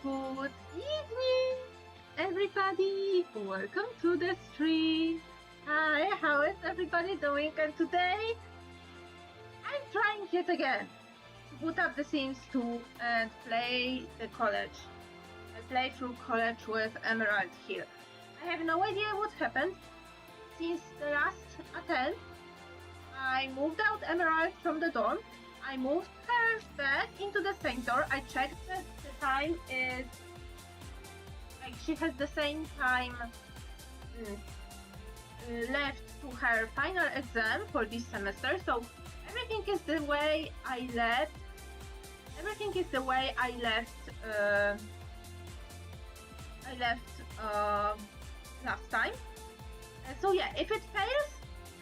Good evening, everybody. Welcome to the stream. Hi, how is everybody doing? And today, I'm trying yet again to put up The Sims 2 and play the college. I play through college with Emerald here. I have no idea what happened. Since the last attempt, I moved out Emerald from the dorm. I moved her back into the same door. I checked that the time is like she has the same time left to her final exam for this semester. So everything is the way I left. Everything is the way I left. Last time. So yeah, if it fails,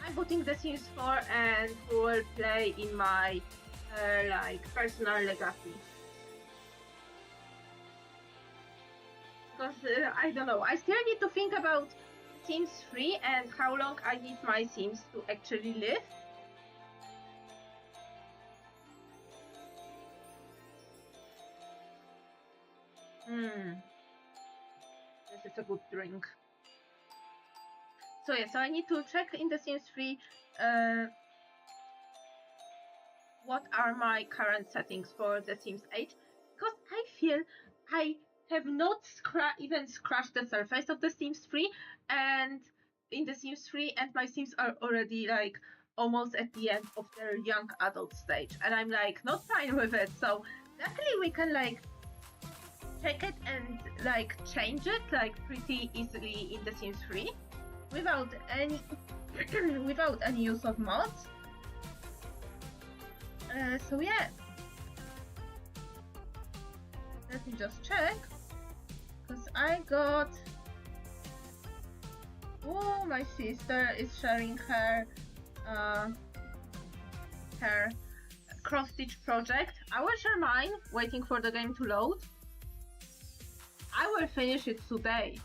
I'm putting The Sims 4 and will play in my like personal legacy. Because I don't know, I still need to think about Sims 3 and how long I need my Sims to actually live. This is a good drink. So yeah, so I need to check in The Sims 3 what are my current settings for The Sims 8, because I feel I have not even scratched the surface of The Sims 3, and in The Sims 3, and my Sims are already like almost at the end of their young adult stage, and I'm like not fine with it. So luckily we can like check it and like change it like pretty easily in The Sims 3 without any without any use of mods. So yeah, let me just check, because I got, oh, my sister is sharing her her cross-stitch project. I will share mine, waiting for the game to load. I will finish it today.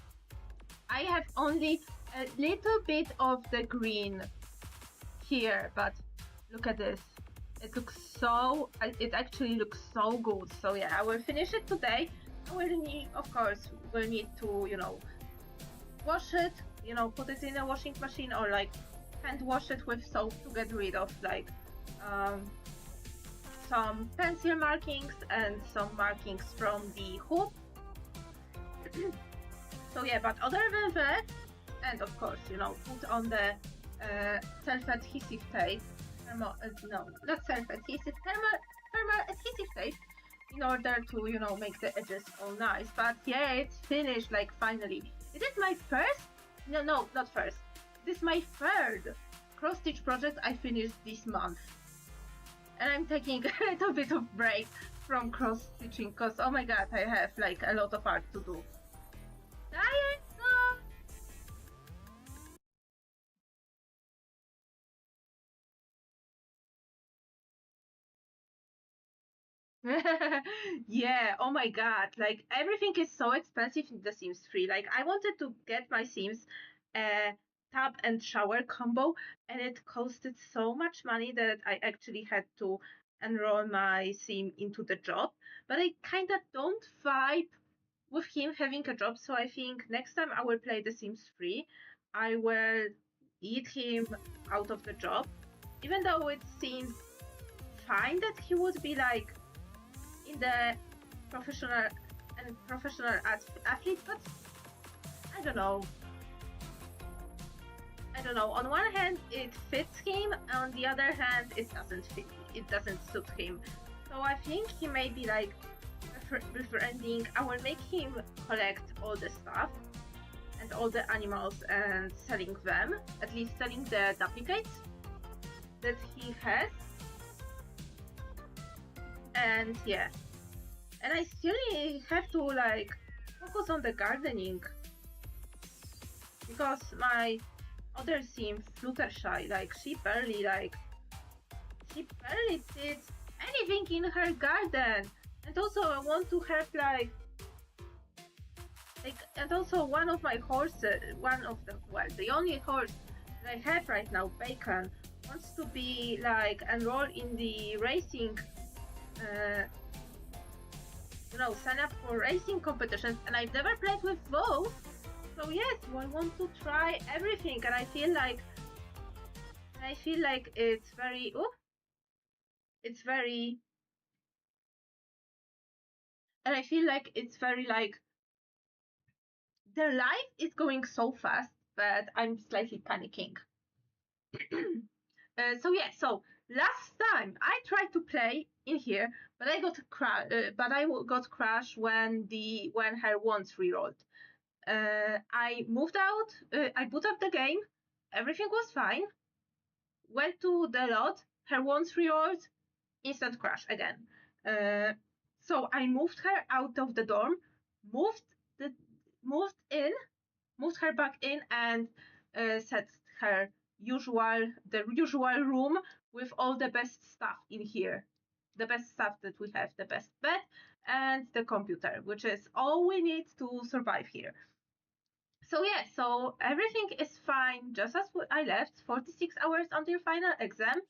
I have only a little bit of the green here, but look at this. It looks so, it actually looks so good. So yeah, I will finish it today. I will need, of course, will need to, you know, wash it, you know, put it in a washing machine or like hand wash it with soap to get rid of like some pencil markings and some markings from the hoop. So yeah, but other than that, and of course, you know, put on the self-adhesive tape, no, not self-adhesive, thermal adhesive tape, in order to, you know, make the edges all nice. But yeah, it's finished, like, finally. It is my first, no, not first, this is my third cross-stitch project I finished this month. And I'm taking a little bit of break from cross-stitching, because, oh my god, I have, like, a lot of art to do. Yeah, oh my god, like everything is so expensive in The Sims 3. Like I wanted to get my Sims a tub and shower combo, and it costed so much money that I actually had to enroll my Sim into the job. But I kinda don't vibe with him having a job, so I think next time I will play The Sims 3, I will eat him out of the job. Even though it seems fine that he would be like in the professional athlete, but I don't know. On one hand, it fits him. On the other hand, it doesn't fit. It doesn't suit him. So I think he may be like befriending. I will make him collect all the stuff and all the animals and selling them. At least selling the duplicates that he has. And yeah, and I still have to like focus on the gardening, because my other Sim, Fluttershy, like she barely did anything in her garden. And also I want to have like and also one of my horses, the only horse that I have right now, Bacon, wants to be like enrolled in the racing sign up for racing competitions, and I've never played with those. So yes, I want to try everything, and I feel like it's very it's very and I feel like it's very like their life is going so fast that I'm slightly panicking. So last time I tried to play in here, but I got got crashed when her wands rerolled. I moved out. I boot up the game. Everything was fine. Went to the lot. Her wands rerolled. Instant crash again. Uh, so I moved her out of the dorm. Moved the moved in. Moved her back in and set her the usual room with all the best stuff in here. The best stuff that we have, the best bed and the computer, which is all we need to survive here. So yeah, so everything is fine, just as I left. 46 hours until final exam.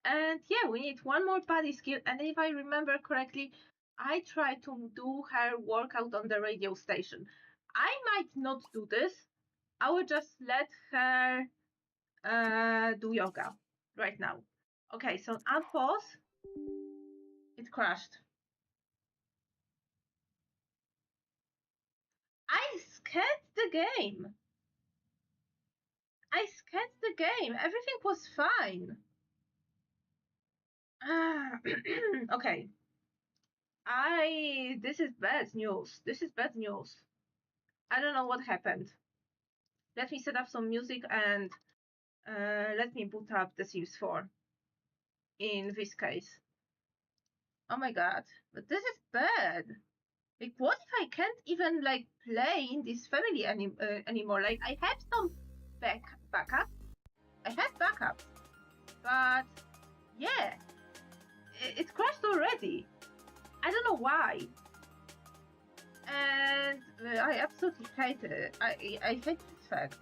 And yeah, we need one more body skill. And if I remember correctly, I tried to do her workout on the radio station. I might not do this. I will just let her do yoga right now. Okay, so unpause. It crashed. I scanned the game. Everything was fine. Okay. This is bad news. I don't know what happened. Let me set up some music and let me boot up The Sims 4 in this case. Oh my god, but this is bad. Like, what if I can't even like play in this family anymore? Like, I have some backup. I have backups, but yeah, it crashed already. I don't know why. And I absolutely hate it. I hate this fact.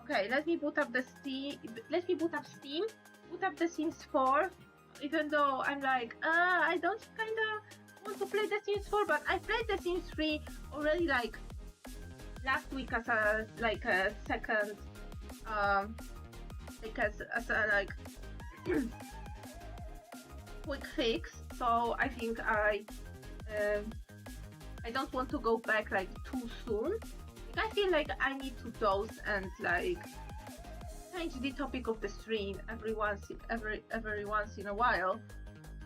Okay, let me boot up Steam. Boot up The Sims 4. Even though I'm like, I don't kind of want to play The Sims 4, but I played The Sims 3 already like last week as a second, as a like quick fix. So I think I don't want to go back like too soon. Like, I feel like I need to dose and like change the topic of the stream every once in a while.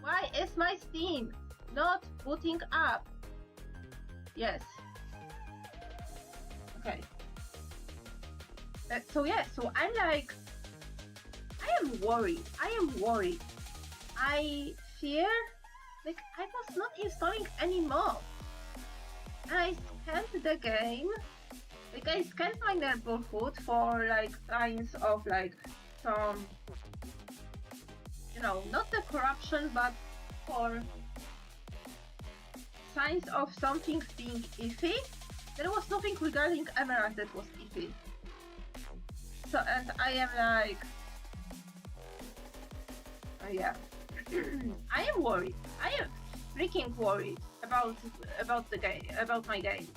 Why is my Steam not booting up? Yes. Okay. So I'm like, I am worried. I fear like I was not installing any mods. I scanned the game. Like, I scanned my neighborhood for like signs of like some, not the corruption, but for signs of something being iffy. There was nothing regarding Emerald that was iffy. So, and I am like, yeah, I am worried. I am freaking worried about the game, about my game.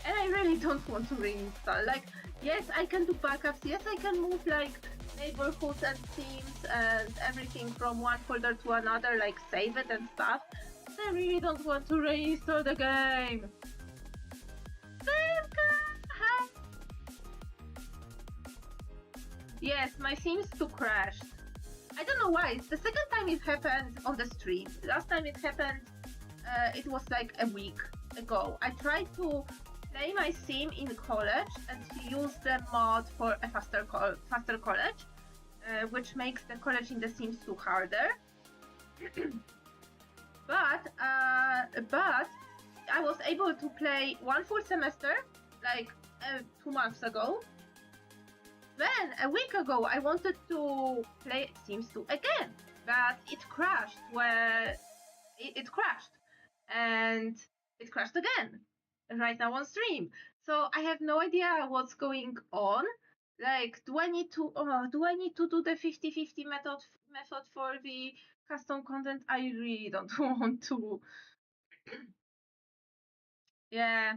And I really don't want to reinstall. Like, yes, I can do backups. Yes, I can move like neighborhoods and themes and everything from one folder to another, like save it and stuff. But I really don't want to reinstall the game. Hi. Yes, my Sims 2 crashed. I don't know why. It's the second time it happened on the stream. Last time it happened, it was like a week ago. I tried to play my sim in college and use the mod for a faster college, which makes the college in The Sims 2 harder. but I was able to play one full semester, like 2 months ago. Then a week ago, I wanted to play Sims 2 again, but it crashed. It crashed, and it crashed again right now on stream. So I have no idea what's going on. Like, do I need to do the 50-50 method for the custom content? I really don't want to. Yeah.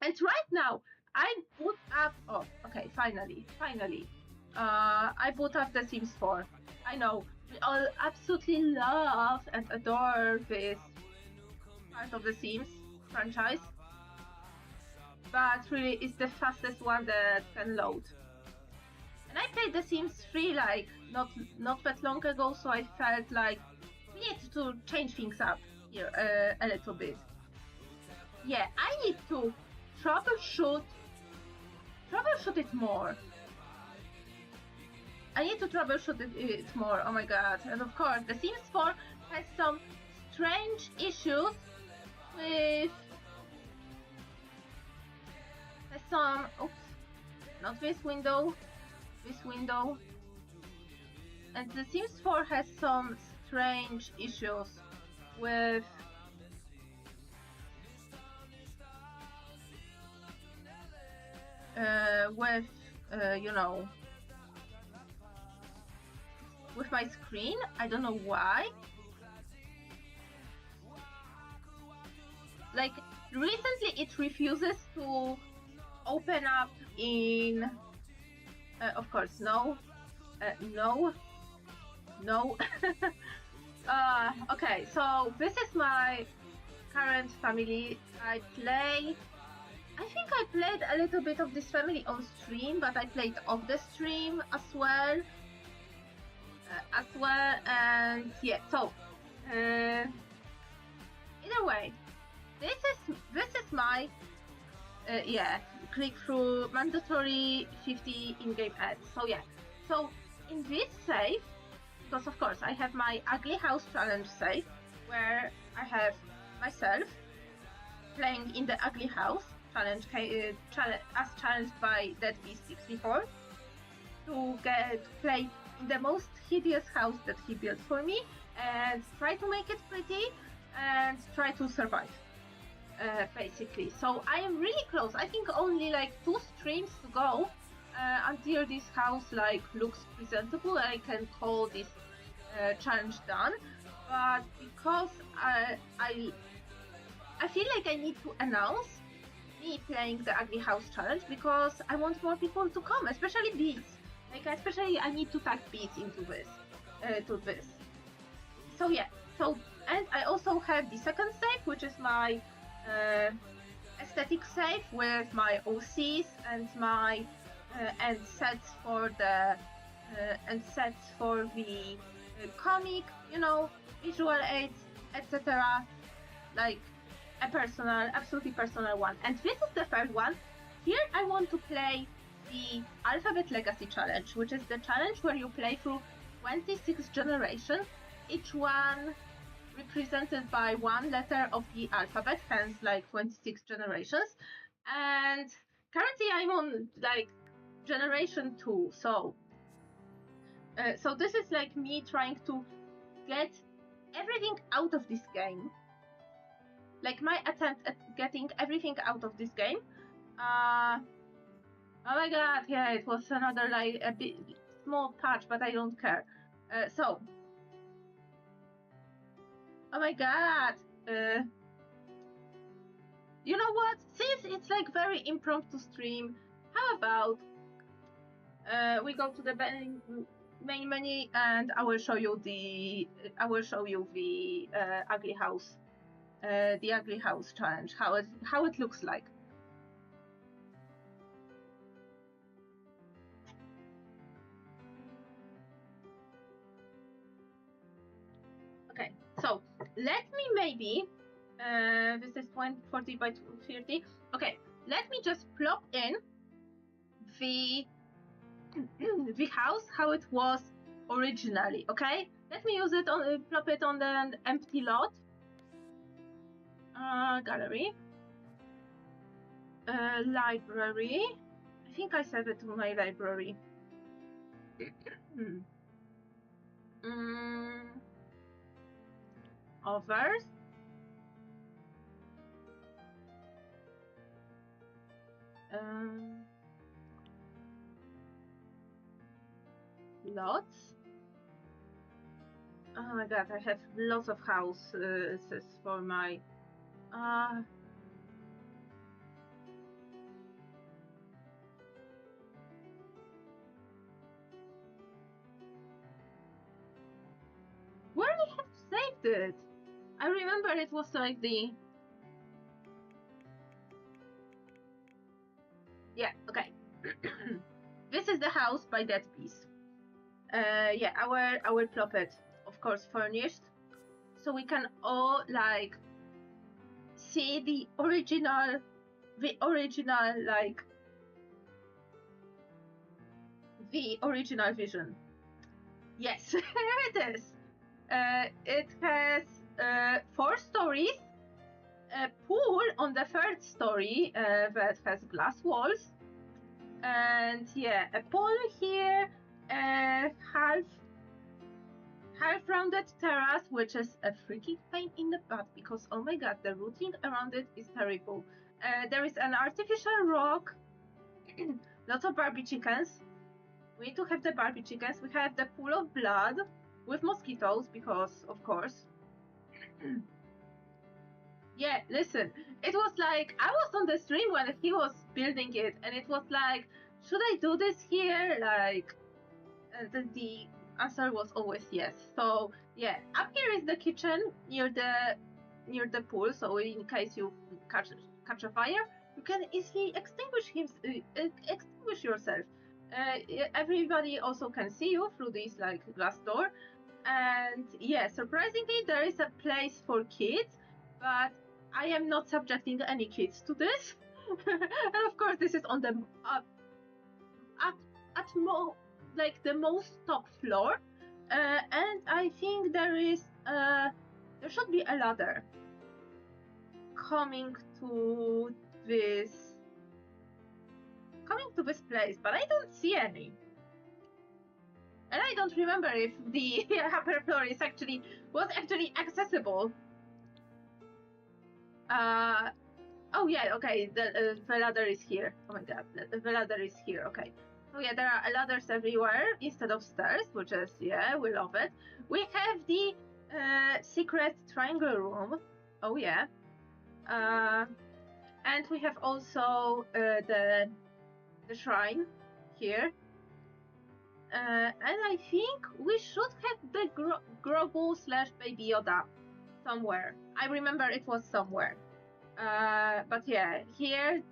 And right now, I boot up. Oh, okay. Finally. I boot up The Sims 4. I know we all absolutely love and adore this part of the Sims franchise, but really, it's the fastest one that can load. And I played The Sims 3 like not that long ago, so I felt like we need to change things up here a little bit. Yeah, I need to troubleshoot it more. I need to troubleshoot it more. Oh my god! And of course, The Sims 4 has some strange issues with some. Oops, not this window. This window. And The Sims 4 has some strange issues with you know, with my screen. I don't know why. Like, recently it refuses to open up in of course no. Okay, so this is my current family. I think I played a little bit of this family on stream, but I played off the stream as well. And yeah, so either way, this is my click through mandatory 50 in-game ads. So yeah, so in this save, because of course I have my ugly house challenge save where I have myself playing in the ugly house challenge as challenged by deadbeast64 to play in the most hideous house that he built for me and try to make it pretty and try to survive, basically. So I am really close. I think only like 2 streams to go until this house like looks presentable. I can call this challenge done. But because I feel like I need to announce me playing the ugly house challenge because I want more people to come, especially bees. Like, especially I need to tag bees into this, So yeah, and I also have the second save, which is my aesthetic save with my OCs and my and sets for the comic, you know, visual aids, etc. Like a absolutely personal one. And this is the third one. Here I want to play the Alphabet Legacy Challenge, which is the challenge where you play through 26 generations, each one represented by one letter of the alphabet, hence like 26 generations. And currently I'm on like generation 2, so this is like me trying to get everything out of this game. Like my attempt at getting everything out of this game. Oh my god, yeah, it was another like a bit small patch, but I don't care. So, oh my god, you know what? Since it's like very impromptu stream, how about we go to the main menu and I will show you the ugly house. The ugly house challenge, how it looks like. Okay, so let me maybe this is 40 by 30. Okay, let me just plop in the house how it was originally. Okay, let me use it on plop it on the empty lot. Gallery, library. I think I saved it to my library. Others. Lots. Oh my god, I have lots of houses for my it. I remember it was like the... Yeah, okay. This is the house by that piece. Yeah, our puppet, of course, furnished. So we can all like see the original like the original vision. Yes, here it is. It has 4 stories, a pool on the 3rd story that has glass walls, and yeah, a pool here, half rounded terrace, which is a freaking pain in the butt because oh my god, the routing around it is terrible. There is an artificial rock, lots of Barbie chickens. We need to have the Barbie chickens. We have the pool of blood with mosquitoes because, of course. Yeah, listen, it was like, I was on the stream when he was building it, and it was like, should I do this here? Like, the answer was always yes. So yeah, up here is the kitchen near the pool. So in case you catch a fire, you can easily extinguish yourself. Everybody also can see you through this like glass door. And yeah, surprisingly, there is a place for kids, but I am not subjecting any kids to this. And of course, this is on the like the most top floor, and I think there should be a ladder coming to this place, but I don't see any. And I don't remember if the upper floor was actually accessible. Oh yeah, okay, the ladder is here. Oh my god, the ladder is here, okay. So yeah, there are ladders everywhere instead of stairs, which is, yeah, we love it. We have the secret triangle room. Oh yeah. And we have also the shrine here. And I think we should have the Grogu / Baby Yoda somewhere. I remember it was somewhere. But yeah, here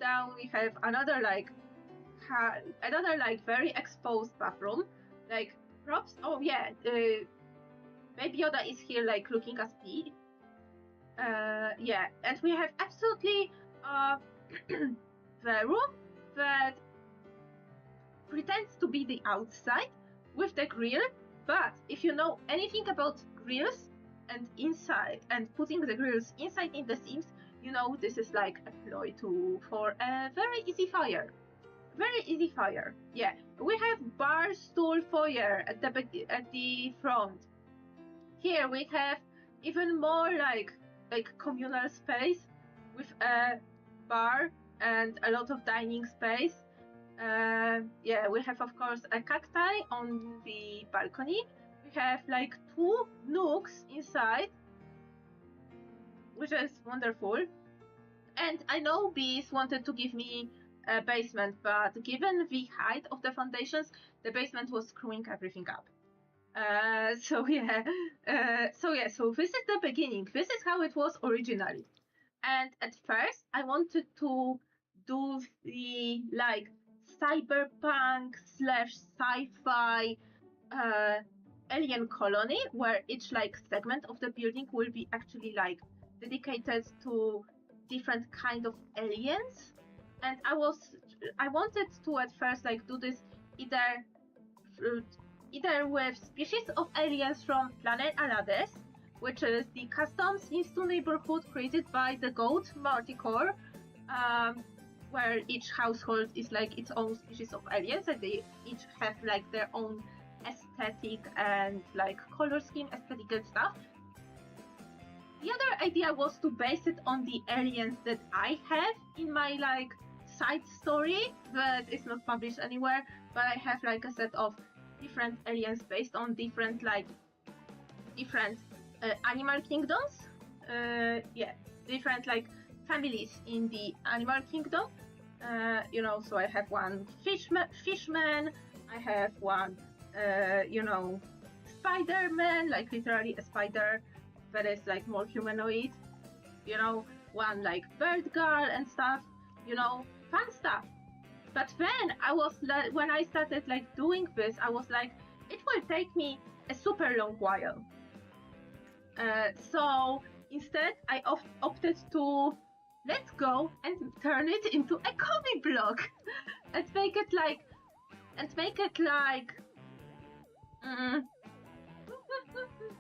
down we have another like very exposed bathroom, like props. Oh yeah, Baby Yoda is here like looking at me. Yeah, and we have absolutely the room that pretends to be the outside with the grill, but if you know anything about grills and inside and putting the grills inside in the seams, you know this is like a ploy for a very easy fire. Very easy fire. Yeah, we have bar stool foyer at the front. Here we have even more like communal space with a bar and a lot of dining space. Yeah, we have of course a cacti on the balcony. We have like 2 nooks inside, which is wonderful. And I know Bees wanted to give me a basement, but given the height of the foundations, the basement was screwing everything up. So this is the beginning. This is how it was originally. And at first, I wanted to do the like cyberpunk / sci-fi alien colony, where each like segment of the building will be actually like dedicated to different kind of aliens. And I wanted to at first like do this either with species of aliens from planet Alades, which is the custom Sims 2 neighborhood created by the goat Marticore, where each household is like its own species of aliens, and they each have like their own aesthetic and like color scheme, aesthetic and stuff. The other idea was to base it on the aliens that I have in my like side story that is not published anywhere, but I have like a set of different aliens based on different animal kingdoms. Yeah, different like families in the animal kingdom. You know, so I have one fishman, I have one Spider-Man, like literally a spider that is like more humanoid, you know, one like bird girl and stuff, you know, fun stuff. But then I was like, when I started like doing this, I was like, it will take me a super long while. So instead, I opted to let go and turn it into a comic blog and make it like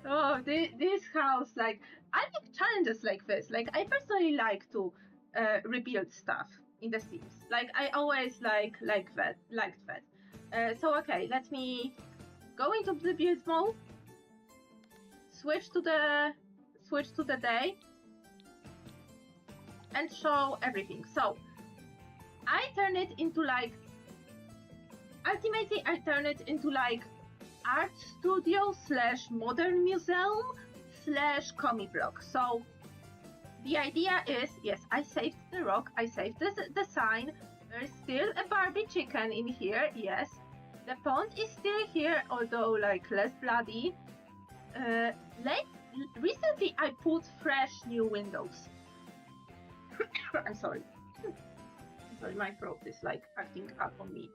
oh, this house, like, I like challenges like this. Like, I personally like to rebuild stuff in the Sims. Like, I always liked that. So okay, let me go into the build mode, switch to the day, and show everything. So I turn it into like, ultimately I turn it into like art studio / modern museum / comic blog. So the idea is, yes, I saved the rock, I saved the sign, there's still a Barbie chicken in here, yes. The pond is still here, although like less bloody. Recently I put fresh new windows. I'm sorry. Sorry, my throat is like acting up on me.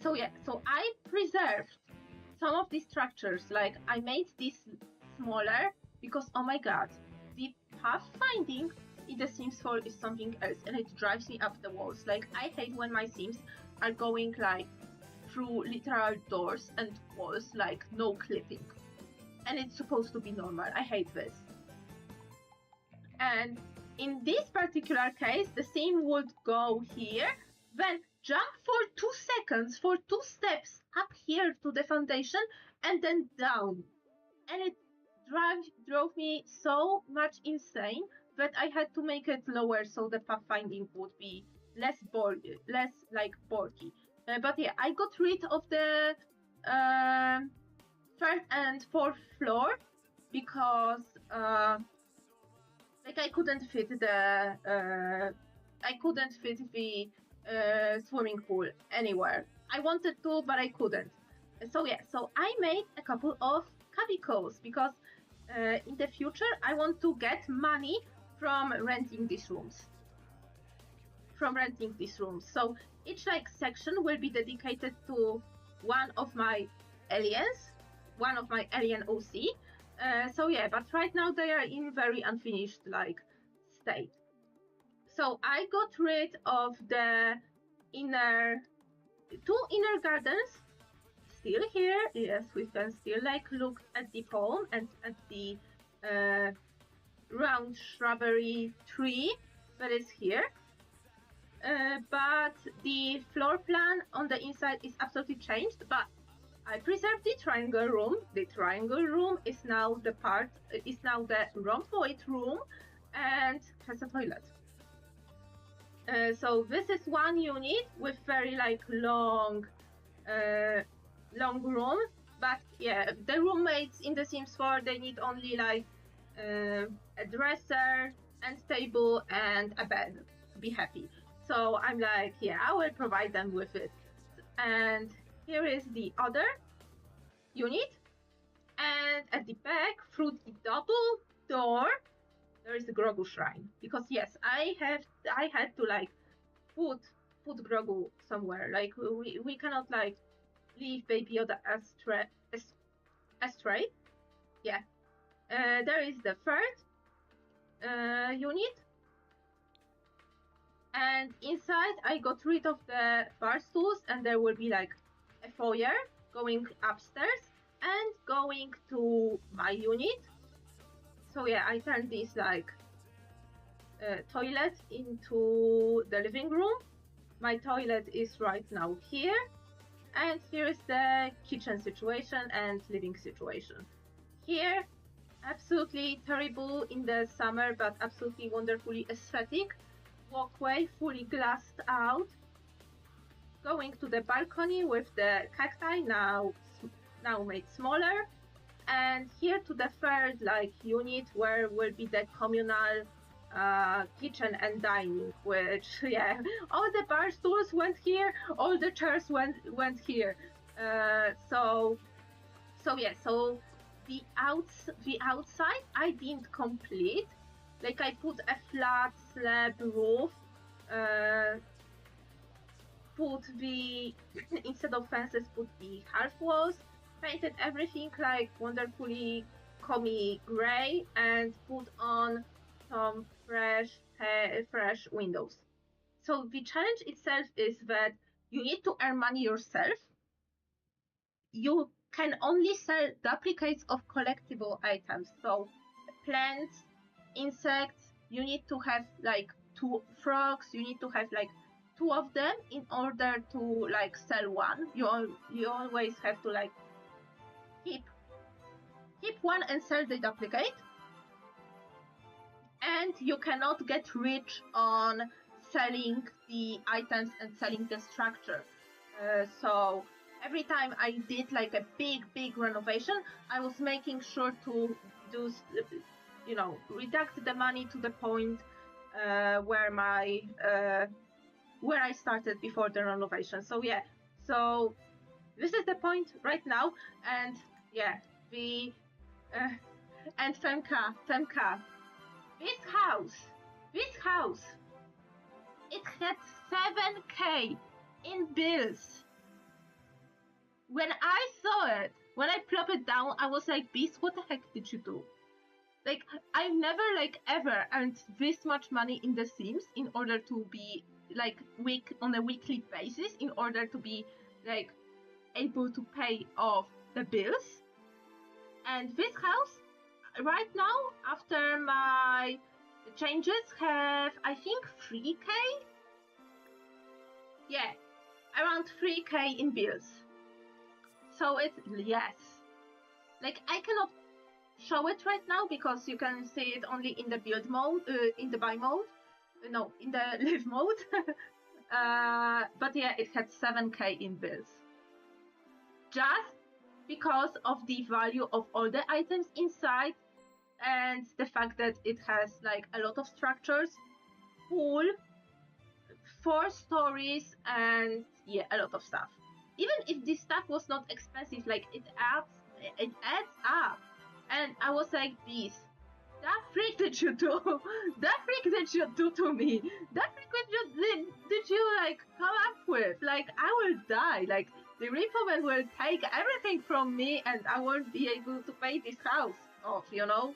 So yeah, so I preserved some of these structures. Like I made this smaller because, oh my god, the pathfinding in The Sims 4 is something else, and it drives me up the walls. Like I hate when my Sims are going like through literal doors and walls, like no clipping, and it's supposed to be normal. I hate this. And in this particular case, the Sim would go here, then jump for 2 seconds, for 2 steps up here to the foundation, and then down. And it drove me so much insane that I had to make it lower so the pathfinding would be less like bulky. But yeah, I got rid of the third and fourth floor because like I couldn't fit the swimming pool anywhere. I wanted to, but I couldn't. So yeah, so I made a couple of cubicles because in the future I want to get money from renting these rooms. So each like section will be dedicated to one of my aliens, one of my alien OC. So yeah, but right now they are in very unfinished like state. So I got rid of the two inner gardens, still here. Yes, we can still like look at the home and at the round shrubbery tree that is here. But the floor plan on the inside is absolutely changed, but I preserved the triangle room. The triangle room is now the rhomboid room and has a toilet. So this is one unit with very like long rooms, but yeah, the roommates in The Sims 4, they need only like a dresser and table and a bed to be happy. So I'm like, yeah, I will provide them with it. And here is the other unit, and at the back, through the double door, there is the Grogu shrine. Because yes, I had to like put Grogu somewhere. Like we cannot like leave Baby Yoda astray. Yeah. There is the third unit. And inside I got rid of the bar stools, and there will be like a foyer going upstairs and going to my unit. So yeah, I turned this like toilet into the living room. My toilet is right now here, and here is the kitchen situation and living situation. Here, absolutely terrible in the summer, but absolutely wonderfully aesthetic. Walkway fully glassed out, going to the balcony with the cacti now made smaller, and here to the third like unit where will be the communal kitchen and dining, which yeah, all the bar stools went here, all the chairs went here. So yeah, so the outside I didn't complete. Like I put a flat slab roof, put the instead of fences, put the half walls, painted everything like wonderfully comic gray, and put on some fresh windows. So the challenge itself is that you need to earn money yourself. You can only sell duplicates of collectible items. So plants, insects, you need to have like 2 frogs, you need to have like 2 of them in order to like sell one. You always have to like keep one and sell the duplicate. And you cannot get rich on selling the items and selling the structure. So every time I did like a big renovation, I was making sure to do, reduct the money to the point where I started before the renovation. So yeah, so this is the point right now, and yeah, and Femka, this house, it had 7K in bills. When I saw it, when I plop it down, I was like, Beast, what the heck did you do? Like, I've never, like, ever earned this much money in The Sims in order to be, like, on a weekly basis, in order to be, like, able to pay off the bills. And this house, right now, after my changes, have, I think, 3K? Yeah, around 3K in bills. So it's, yes. Like, I cannot show it right now because you can see it only in the build mode, in the buy mode. No, in the live mode. But yeah, it had 7K in bills. Just because of the value of all the items inside and the fact that it has like a lot of structures, pool, 4 stories, and yeah, a lot of stuff. Even if this stuff was not expensive, like it adds up. And I was like, Beast, that freak did you do? That freak did you do to me? That freak did you like come up with? Like, I will die. Like, the Reaperman will take everything from me and I won't be able to pay this house off, you know?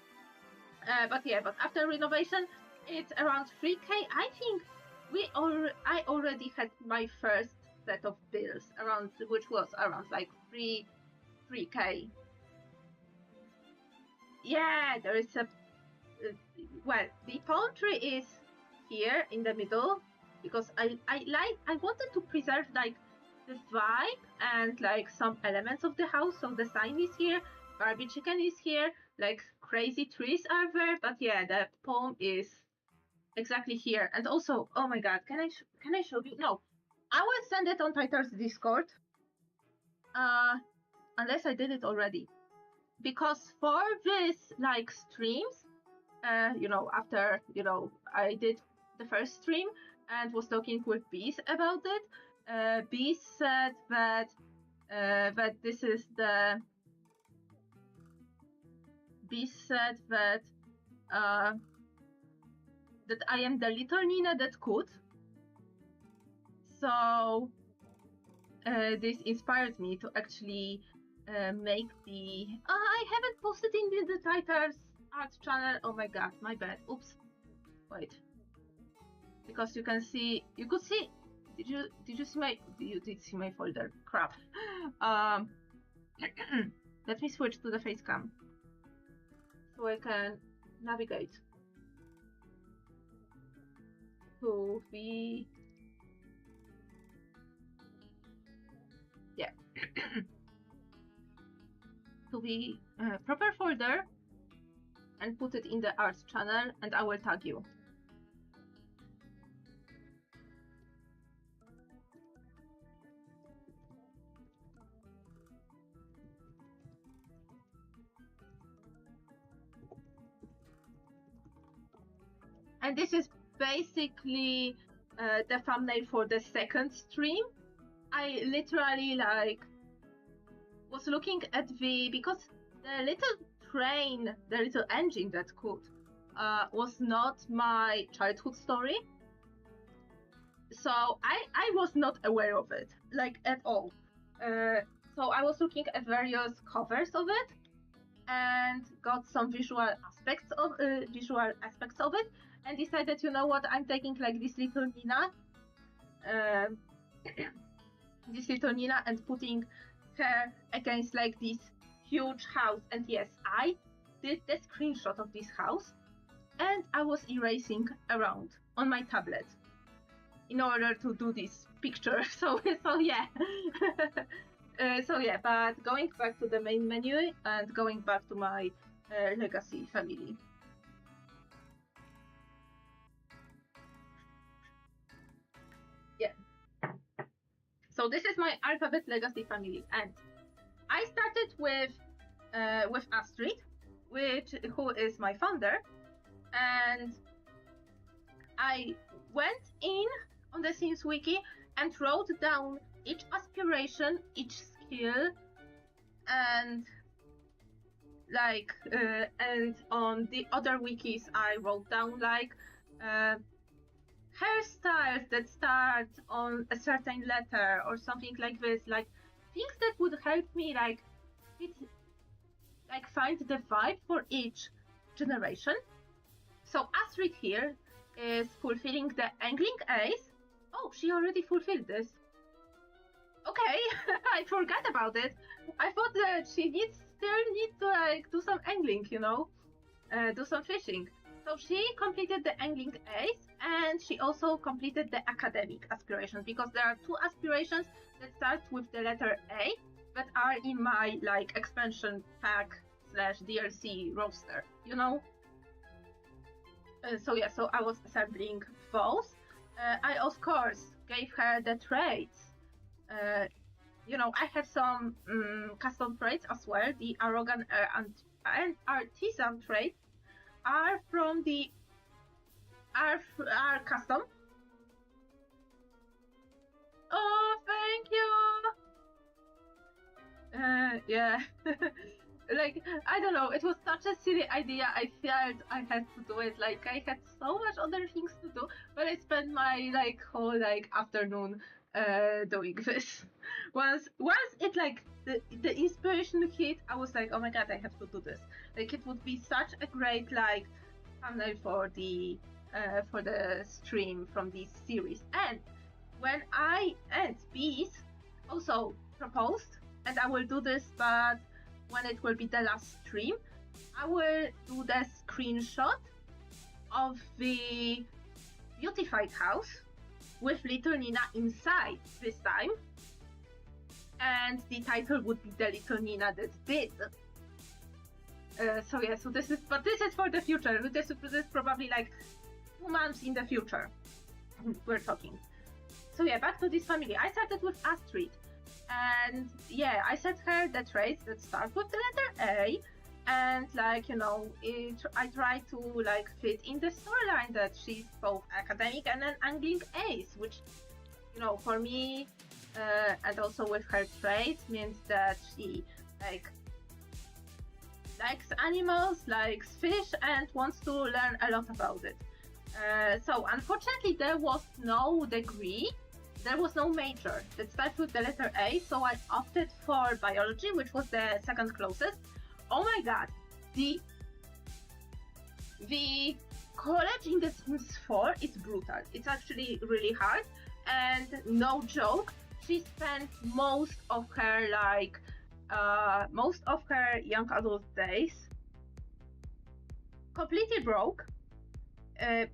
But yeah, but after renovation, it's around 3K. I think I already had my first set of bills which was around like 3K. Yeah, there is a well, the palm tree is here in the middle because I wanted to preserve like the vibe and like some elements of the house. So the sign is here, Barbie chicken is here, like crazy trees are there, but yeah, the palm is exactly here. And also, oh my god, can I show you? No, I will send it on Tiger's Discord. Unless I did it already, because for this like streams, after I did the first stream and was talking with Bees about it. Bees said that this is the. Bees said that that I am the little Nina that could. So this inspired me to actually make the. I haven't posted in the Titans art channel. Oh my god, my bad. Oops. Wait. Because you could see. Did you see my? You did see my folder. Crap. Let me switch to the face cam so I can navigate to the. Yeah. To the proper folder and put it in the art channel, and I will tag you. And this is basically the thumbnail for the second stream. I literally like was looking at because the little train, the little engine that could, was not my childhood story. So I was not aware of it, like, at all. So I was looking at various covers of it and got some visual aspects of it, and decided, you know what, I'm taking like this little Nina, and putting her against like this huge house. And yes, I did the screenshot of this house, and I was erasing around on my tablet in order to do this picture. So yeah. But going back to the main menu and going back to my legacy family. Yeah. So this is my alphabet legacy family, and I started with Astrid, who is my founder, and I went in on the Sims wiki and wrote down each aspiration, each skill, and like and on the other wikis I wrote down like hairstyles that start on a certain letter or something like this, like things that would help me like find the vibe for each generation. So Astrid here is fulfilling the angling ace. Oh, she already fulfilled this. Okay, I forgot about it. I thought that she still needs to like do some angling, you know, do some fishing. So she completed the angling ace, and she also completed the academic aspirations, because there are 2 aspirations that start with the letter A that are in my like expansion pack / DLC roster, you know. So yeah, so I was assembling those. I of course gave her the traits. You know, I have some custom traits as well. The arrogant and artisan traits are from the are custom. Oh, thank you. Yeah. Like, I don't know, it was such a silly idea. I felt I had to do it. Like, I had so much other things to do, but I spent my like whole like afternoon doing this. Once it like the inspiration hit, I was like, oh my god, I have to do this. Like, it would be such a great like thumbnail for the stream from this series. And when Bees also proposed, and I will do this, but when it will be the last stream, I will do the screenshot of the beautified house with little Nina inside this time, and the title would be The Little Nina That Did. So yeah, so this is for the future. This is probably like 2 months in the future we're talking. So yeah, back to this family. I started with Astrid, and yeah, I set her the traits that start with the letter A, and like, you know, I try to like fit in the storyline that she's both academic and an angling ace, which, you know, for me, and also with her traits, means that she like likes animals, likes fish, and wants to learn a lot about it. So unfortunately, there was no degree. There was no major that starts with the letter A, so I opted for biology, which was the second closest. Oh my god, the college in The Sims 4 is brutal. It's actually really hard, and no joke, she spent most of her young adult days completely broke.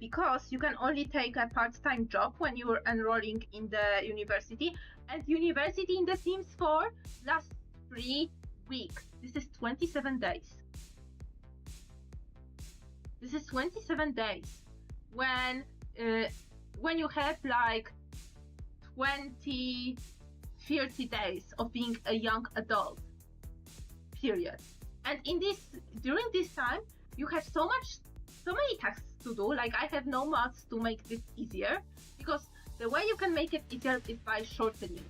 Because you can only take a part-time job when you are enrolling in the university, and university in The Sims 4 lasts 3 weeks. This is 27 days. This is 27 days when you have like 20, 30 days of being a young adult, period. And during this time, you have so many tasks to do. Like, I have no mods to make this easier, because the way you can make it easier is by shortening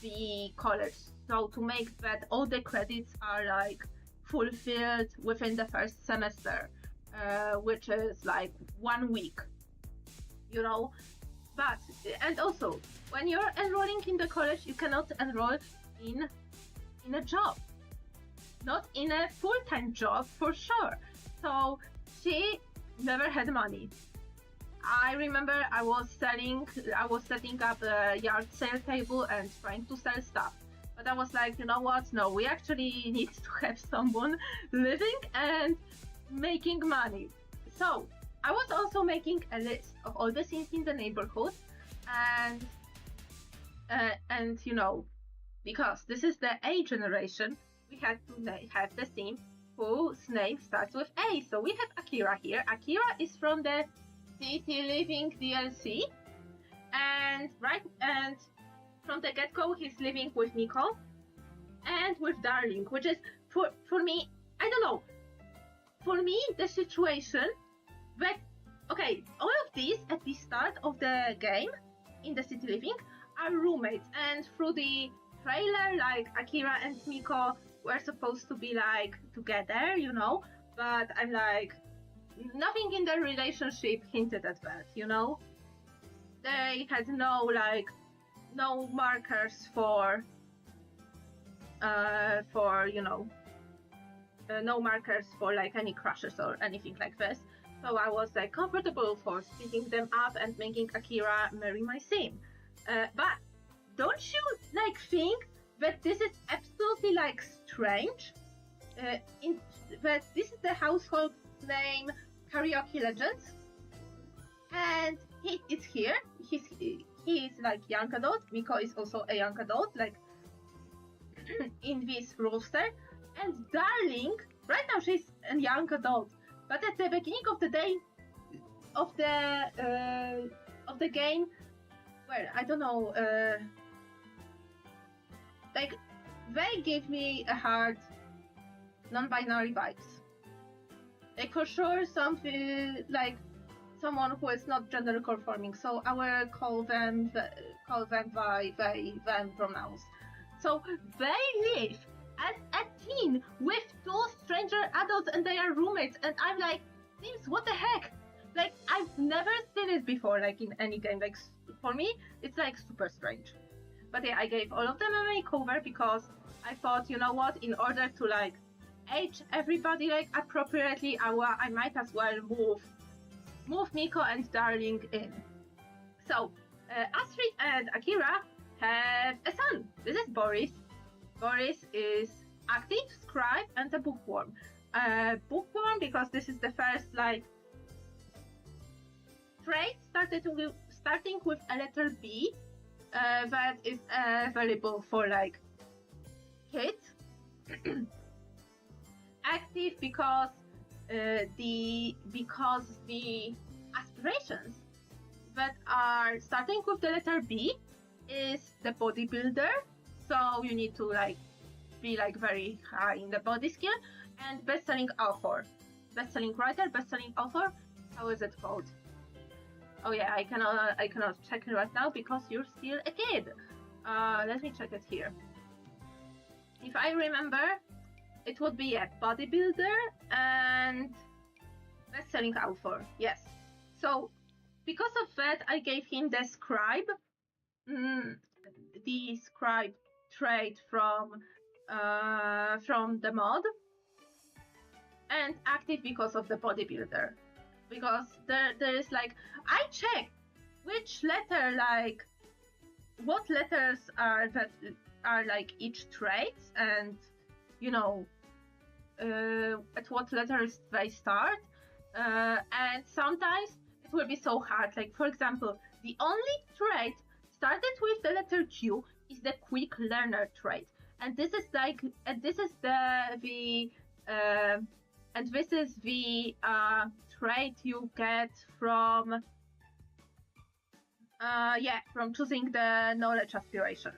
the college So to make that all the credits are like fulfilled within the first semester, which is like 1 week, you know. But, and also, when you're enrolling in the college, you cannot enroll in a job, not in a full-time job for sure. So she never had money. I remember I was setting up a yard sale table and trying to sell stuff. But I was like, you know what? No, we actually need to have someone living and making money. So I was also making a list of all the scenes in the neighborhood, and you know, because this is the A generation, we had to have the scene whose name starts with A. So we have Akira here. Akira is from the City Living DLC, and from the get-go he's living with Meko and with Darling, which is for me, I don't know. For me, the situation that, okay, all of these at the start of the game in the City Living are roommates, and through the trailer, like Akira and Miko were supposed to be like together, you know, but I'm like, nothing in their relationship hinted at that, you know. They had no markers for you know, no markers for like any crushes or anything like this. So I was like comfortable for splitting them up and making Akira marry my sim. But don't you like think that this is absolutely like strange? That this is the household name Karaoke Legends, and he is here. He is like young adult. Miko is also a young adult, like in this roster. And Darling, right now she's a young adult, but at the beginning of the day of the game, well, I don't know, like they gave me a hard non-binary vibes. Like for sure something like someone who is not gender conforming, so I will call them by they them pronouns. So they live as a teen with two stranger adults and they are roommates, and I'm like, Sims, what the heck? Like I've never seen it before, like in any game. Like for me, it's like super strange. But yeah, I gave all of them a makeover because I thought, you know what, in order to like age everybody like appropriately, I might as well move Miko and Darling in. So Astrid and Akira have a son. This is Boris. Boris is active, scribe, and a bookworm. Bookworm because this is the first like trait starting with a letter B that is available for like kids. Active because the aspirations that are starting with the letter B is the bodybuilder, so you need to like be like very high in the body skill, and best-selling author, best-selling writer, best-selling author. How is it called? Oh yeah, I cannot check it right now because you're still a kid. Let me check it here. If I remember, it would be a bodybuilder and best-selling author. Yes. So because of that, I gave him the scribe, the scribe trait from the mod, and active because of the bodybuilder. Because there is like, I checked which letter, like what letters are like each trait, and you know at what letters they start, and sometimes it will be so hard. Like for example, the only trait started with the letter Q is the quick learner trait, and this is like, and this is the trait you get from from choosing the knowledge aspiration.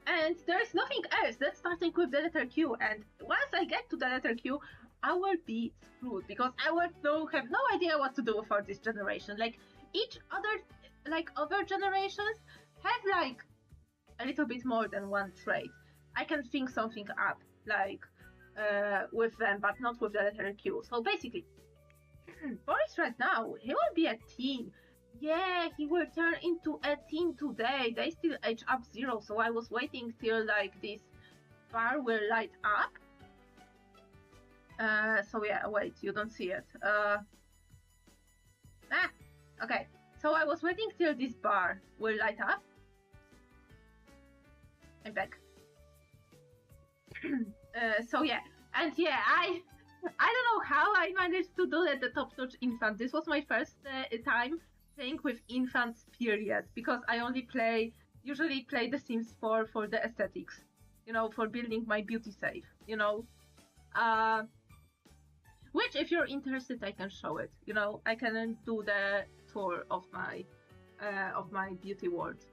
And there's nothing else that's starting with the letter Q, and once I get to the letter Q, I will be screwed because I will have no idea what to do for this generation. Like each other, like other generations have like a little bit more than one trait, I can think something up, like with them, but not with the letter Q. So basically, Boris right now, he will be a teen. Yeah, he will turn into a teen today. They still age up 0, so I was waiting till like this bar will light up. So yeah, wait, you don't see it. Okay. So I was waiting till this bar will light up. I'm back. So yeah, and yeah, I don't know how I managed to do that, the top-notch infant. This was my first time playing with infants, period, because I only usually play The Sims 4 for the aesthetics, you know, for building my beauty safe, you know. Which, if you're interested, I can show it. You know, I can do the tour of my beauty world.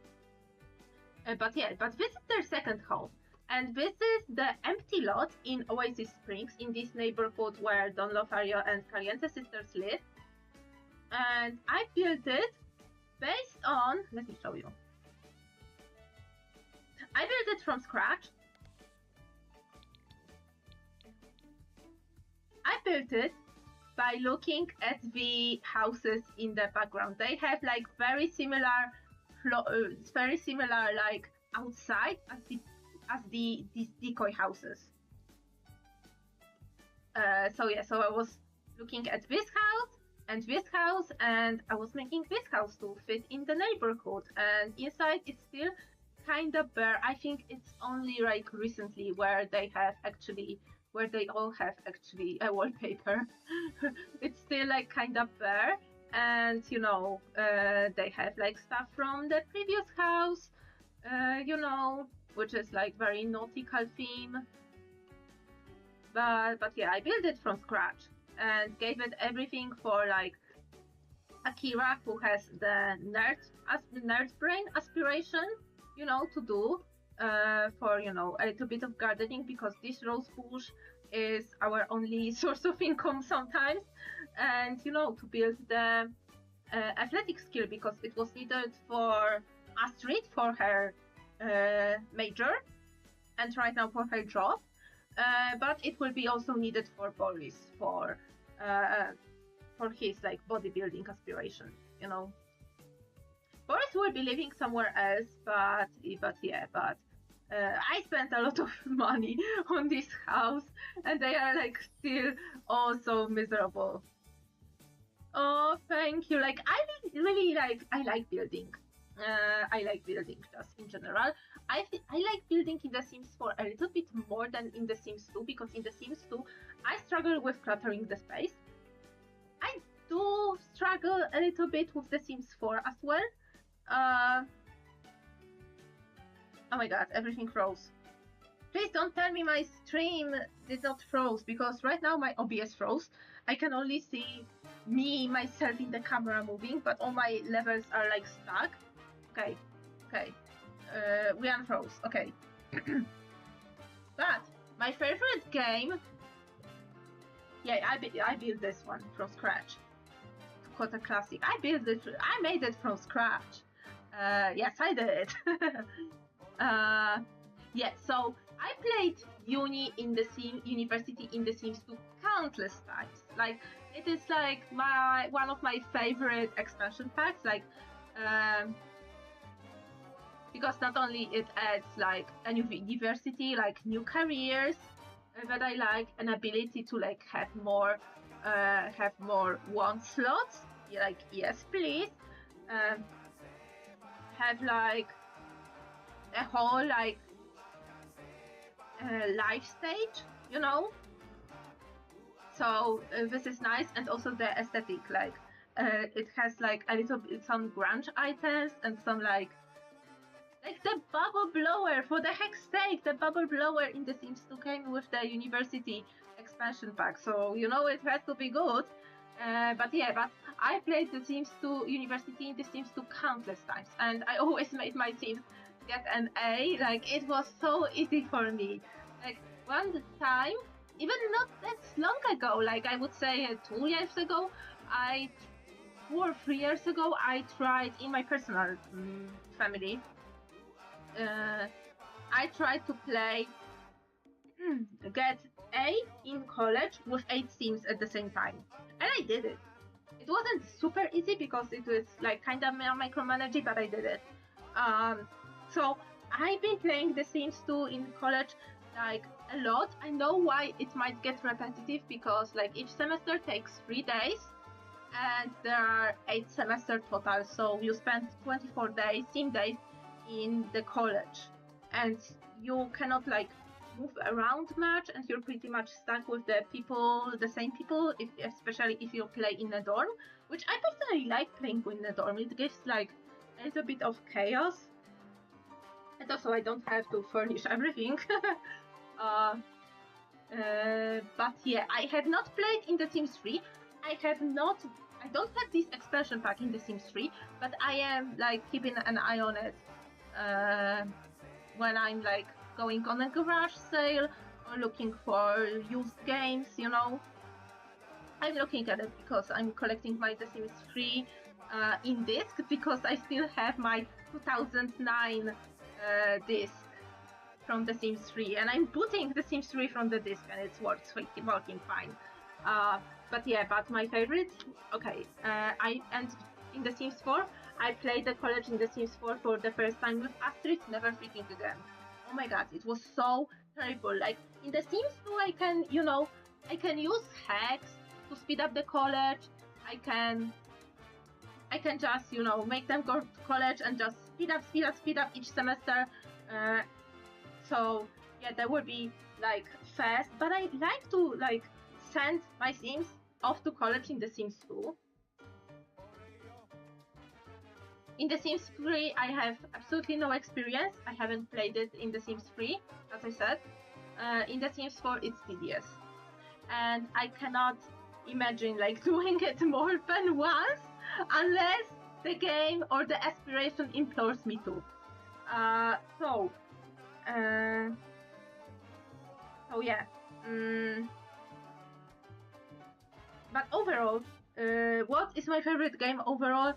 But yeah, but this is their second home. And this is the empty lot in Oasis Springs, in this neighborhood where Don Lothario and Caliente sisters live. And I built it based on... Let me show you. I built it from scratch. I built it by looking at the houses in the background. They have like very similar like outside as these decoy houses. So yeah, so I was looking at this house and this house, and I was making this house to fit in the neighborhood. And inside it's still kind of bare. I think it's only like recently where they all have actually a wallpaper. It's still like kind of bare, and you know, they have like stuff from the previous house, you know, which is like very nautical theme. But yeah, I built it from scratch and gave it everything for like Akira, who has the nerd brain aspiration, you know, to do for, you know, a little bit of gardening, because this rose bush is our only source of income sometimes, and you know, to build the athletic skill, because it was needed for Astrid for her major, and right now for her job, but it will be also needed for Boris for his like bodybuilding aspiration, you know. Boris will be living somewhere else, but I spent a lot of money on this house, and they are like still also miserable. Oh, thank you. Like I really like building. I like building just in general. I like building in The Sims 4 a little bit more than in The Sims 2, because in The Sims 2 I struggle with cluttering the space. I do struggle a little bit with The Sims 4 as well. Oh my god, everything froze. Please don't tell me my stream did not froze, because right now my OBS froze. I can only see myself in the camera moving, but all my levels are like stuck. Okay. We unfroze. Okay. But my favorite game... Yeah, I built this one from scratch. Quite a classic. I made it from scratch. Yes, I did. Yeah, so I played University in The Sims 2 countless times. Like, it is like one of my favorite expansion packs. Like, because not only it adds like a new university, like new careers, but I like an ability to like have more want slots. Like, yes, please. Have like a whole like life stage, you know. So this is nice, and also the aesthetic, like it has like a little bit some grunge items and some like the bubble blower, for the heck's sake. The bubble blower in The Sims 2 came with the university expansion pack, so you know it has to be good. But I played The Sims 2 University in The Sims 2 countless times, and I always made my team get an A. Like, it was so easy for me. Like, one time, even not that long ago, like I would say 2 years ago, 2 or 3 years ago, I tried in my personal family. I tried to play get A in college with 8 Sims at the same time, and I did it. It wasn't super easy because it was like kind of micromanaging, but I did it. So I've been playing The Sims 2 in college like a lot. I know why it might get repetitive because like each semester takes 3 days and there are 8 semesters total. So you spend 24 days, sim days in the college, and you cannot like move around much, and you're pretty much stuck with the people, the same people, especially if you play in a dorm, which I personally like playing in a dorm. It gives like a little bit of chaos, and also I don't have to furnish everything. But yeah, I have not played in The Sims 3. I don't have this expansion pack in The Sims 3, but I am like keeping an eye on it when I'm like going on a garage sale or looking for used games, you know. I'm looking at it because I'm collecting my The Sims 3 in disc because I still have my 2009 disc from The Sims 3, and I'm booting The Sims 3 from the disc, and it's working fine. But yeah, but my favorite, okay, and in The Sims 4, I played the college in The Sims 4 for the first time with Astrid, never freaking again. Oh my god, it was so terrible. Like in The Sims 2, I can use hacks to speed up the college. I can just, make them go to college and just speed up each semester. So yeah, that would be like fast, but I like to like send my Sims off to college in The Sims 2. In The Sims 3, I have absolutely no experience. I haven't played it in The Sims 3, as I said. In The Sims 4, it's tedious. And I cannot imagine like doing it more than once unless the game or the aspiration implores me to. So yeah. But overall, what is my favorite game overall?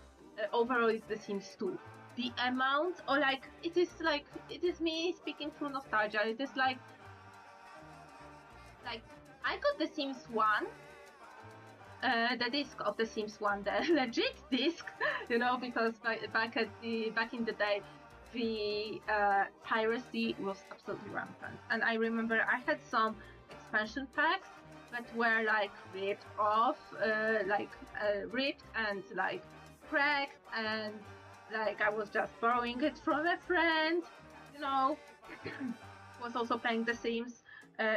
Overall is The Sims 2. The amount, or like, it is me speaking through nostalgia. It is like I got The Sims 1, the disc of The Sims 1, the legit disc, because back in the day, the piracy was absolutely rampant. And I remember I had some expansion packs that were like ripped off, ripped and like cracked, and like I was just borrowing it from a friend, was also playing The Sims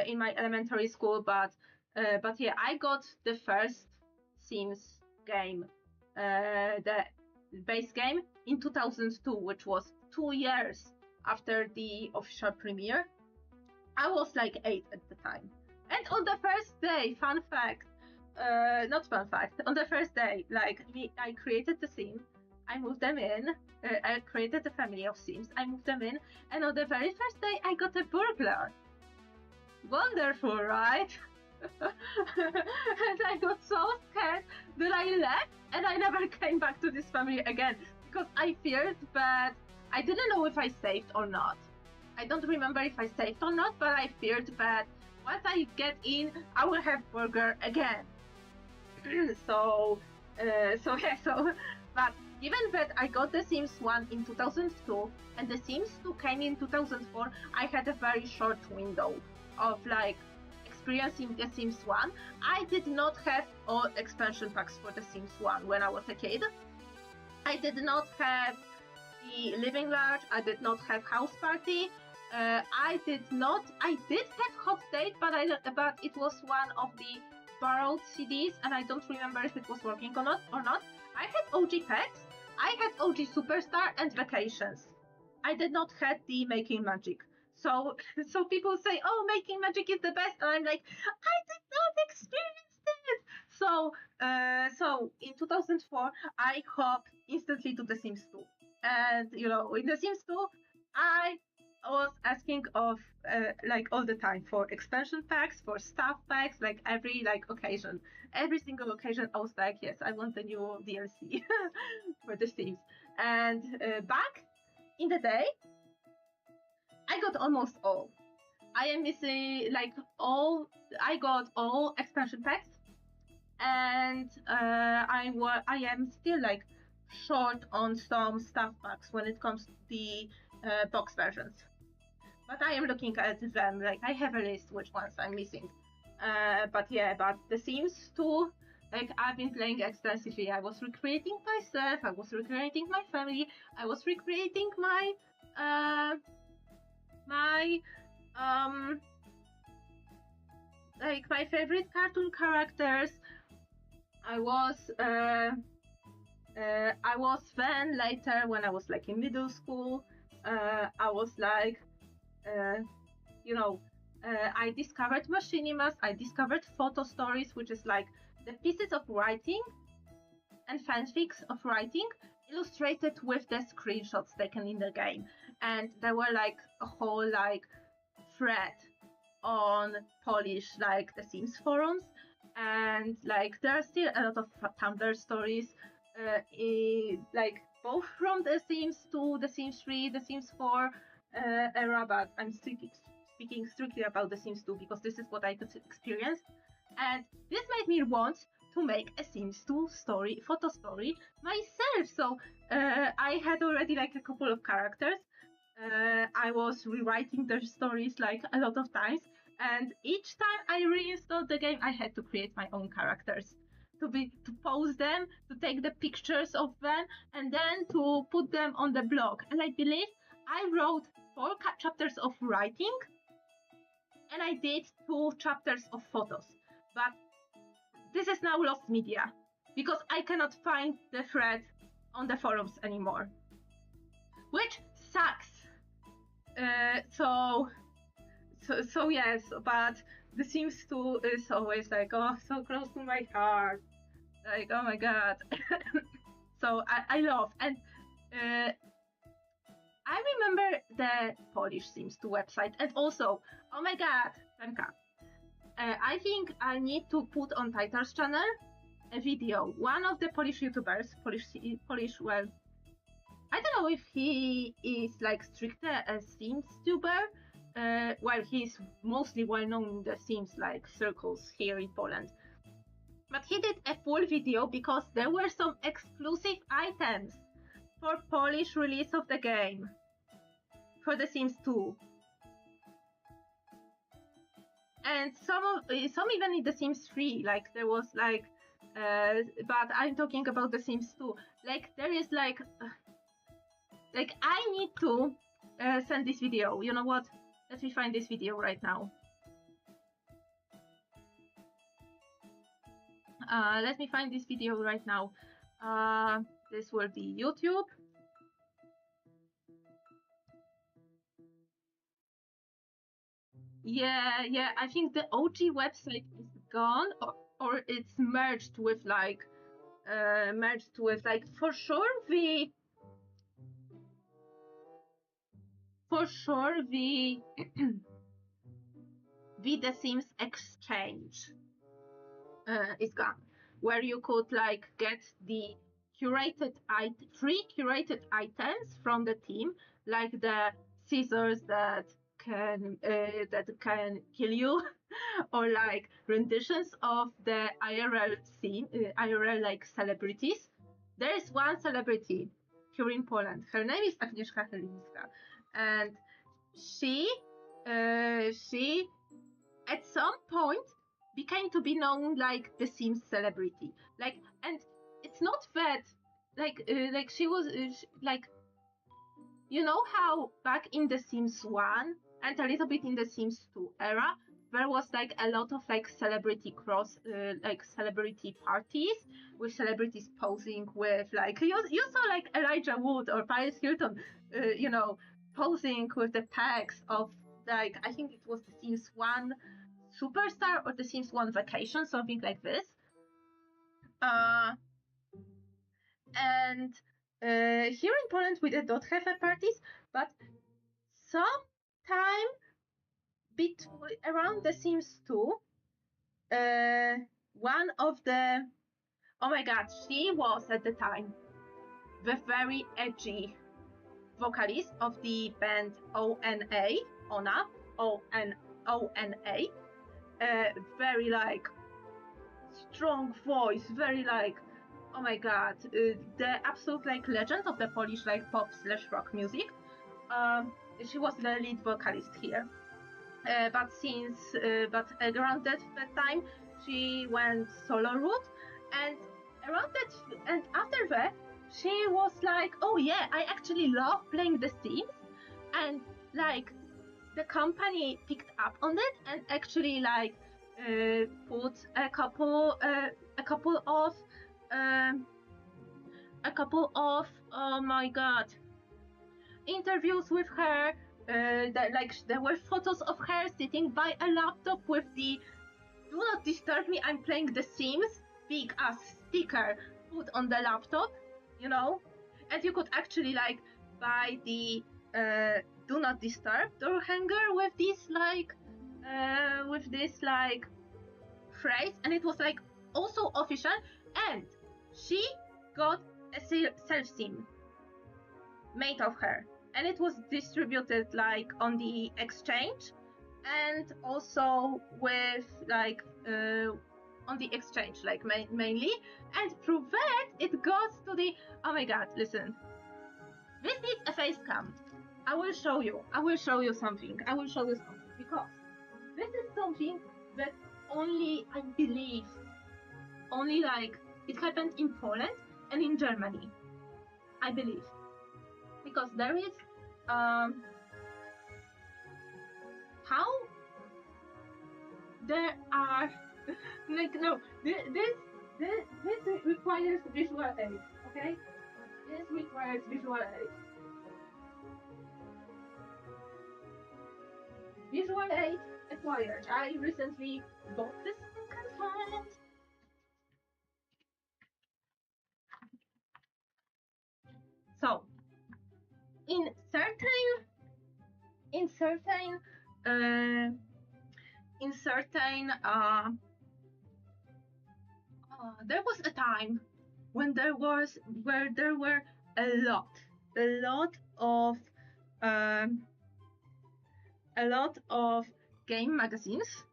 in my elementary school, but yeah, I got the first Sims game, the base game, in 2002, which was 2 years after the official premiere. I was like 8 at the time. And on the first day, on the first day, I created the Sim, I moved them in, I created a family of Sims, I moved them in, and on the very first day, I got a burglar. Wonderful, right? And I got so scared that I left, and I never came back to this family again, because I feared that I didn't know if I saved or not. I don't remember if I saved or not, but I feared that once I get in, I will have burger again. But given that I got The Sims 1 in 2002 and The Sims 2 came in 2004, I had a very short window of like experiencing The Sims 1. I did not have all expansion packs for The Sims 1 when I was a kid. I did not have the Living Large, I did not have House Party, I did have Hot Date, but it was one of the borrowed CDs, and I don't remember if it was working or not. I had OG Pets, I had OG Superstar and Vacations. I did not have the Making Magic. So people say, oh, Making Magic is the best, and I'm like, I did not experience it. So in 2004, I hopped instantly to The Sims 2. And, in The Sims 2, I was asking of, all the time for expansion packs, for stuff packs, every, occasion. Every single occasion, I was like, yes, I want the new DLC for The Sims. And back in the day, I got almost all. I am missing like all. I got all expansion packs, and I am still like short on some stuff packs when it comes to the box versions. But I am looking at them. Like I have a list which ones I'm missing. But The Sims 2, like I've been playing extensively. I was recreating myself. I was recreating my family. I was recreating my my like my favorite cartoon characters. I was then later when I was like in middle school. I was like, I discovered machinimas. I discovered photo stories, which is like the pieces of writing and fanfics of writing illustrated with the screenshots taken in the game. And there were like a whole like thread on Polish like the Sims forums, and like there are still a lot of Tumblr stories, like both from the Sims 2, the Sims 3, the Sims 4 era, but I'm speaking strictly about the Sims 2 because this is what I could experience, and this made me want to make a Sims 2 story, photo story myself. So I had already like a couple of characters. I was rewriting their stories like a lot of times, and each time I reinstalled the game, I had to create my own characters to pose them, to take the pictures of them, and then to put them on the blog. And I believe I wrote 4 chapters of writing, and I did 2 chapters of photos. But this is now lost media because I cannot find the thread on the forums anymore, which sucks. Yes, but The Sims 2 is always like, oh, so close to my heart. Like, oh my god. So I love. And I remember the Polish Sims 2 website. And also, oh my god, Femka, I think I need to put on Titan's channel a video. One of the Polish YouTubers, well, I don't know if he is like strictly a Sims tuber. Well, he's mostly well known in the Sims like circles here in Poland. But he did a full video because there were some exclusive items for Polish release of the game for The Sims 2. And some even in The Sims 3, like there was like, but I'm talking about The Sims 2. Like there is like I need to send this video. You know what? Let me find this video right now. Let me find this video right now. This will be YouTube. Yeah, I think the OG website is gone, or it's merged with like for sure the The Sims Exchange is gone, where you could like get the free curated items from the team, like the scissors that can kill you, or like renditions of the IRL scene, IRL like celebrities. There is one celebrity here in Poland. Her name is Agnieszka Helińska, and she at some point became to be known like the Sims celebrity. Like, and it's not that like she was like, you know how back in the Sims 1 and a little bit in the Sims 2 era, there was like a lot of like celebrity celebrity parties with celebrities posing with like, you saw like Elijah Wood or Paris Hilton, posing with the tags of like, I think it was the Sims 1 Superstar or the Sims 1 Vacation, something like this. And here in Poland we don't have parties, but sometime around the Sims 2, one of the, oh my god, she was at the time the very edgy vocalist of the band ONA, ONA, O-N-O-N-A. Very like strong voice, very like, oh my god, the absolute like legend of the Polish like pop / rock music. She was the lead vocalist here. But around that time she went solo route, and after that she was like, oh yeah, I actually love playing The Sims, and like the company picked up on it and actually like put a couple of oh my god, interviews with her. There were photos of her sitting by a laptop with the "Do not disturb me, I'm playing The Sims" big ass sticker put on the laptop, you know. And you could actually like buy the "Do not disturb" door hanger with this phrase, and it was like also official. And she got a self-sim made of her, and it was distributed like on the exchange, and also with like on the exchange like mainly. And through that it goes to the, oh my god, listen, this is a face cam. I will show you something because this is something that only, I believe, only like it happened in Poland and in Germany, I believe, because there is how there are like, no, this requires visual aid, okay? This requires visual aid. Visual aid acquired. I recently bought this second-hand. So, in certain there was a time when there were a lot of game magazines,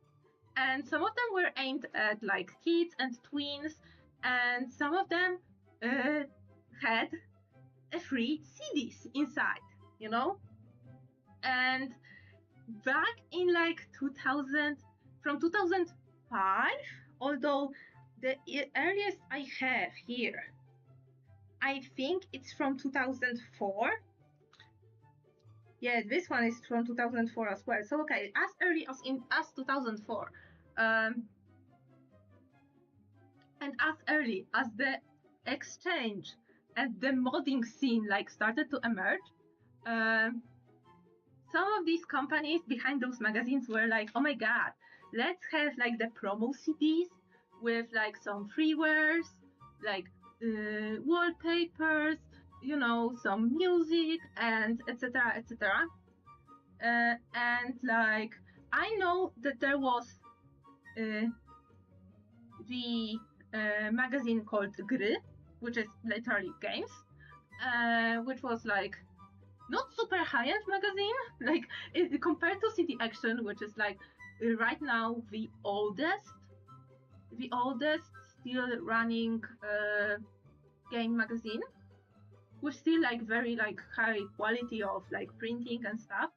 and some of them were aimed at like kids and tweens, and some of them had free CDs inside, you know. And back in like 2000, from 2005, although the earliest I have here, I think it's from 2004. Yeah, this one is from 2004 as well. So okay, as early as 2004, and as early as the exchange and the modding scene like started to emerge, some of these companies behind those magazines were like, oh my god, let's have like the promo CDs with like some freewares, like wallpapers, you know, some music, and etc. etc. And like, I know that there was the magazine called Gry, which is literally games, which was like not super high-end magazine, like compared to City Action, which is like right now the oldest still running game magazine, with still like very like high quality of like printing and stuff,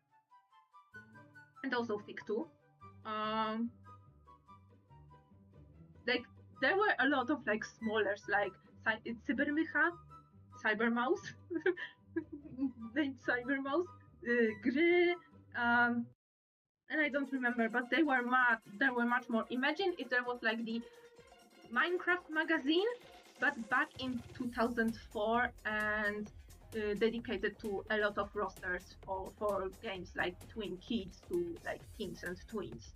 and also thick too. Like there were a lot of like smallers, like Cybermouse, named Cybermouse, Gry, and I don't remember, but they were much more. Imagine if there was like the Minecraft magazine, but back in 2004, and dedicated to a lot of rosters for games like between kids to like teens and tweens.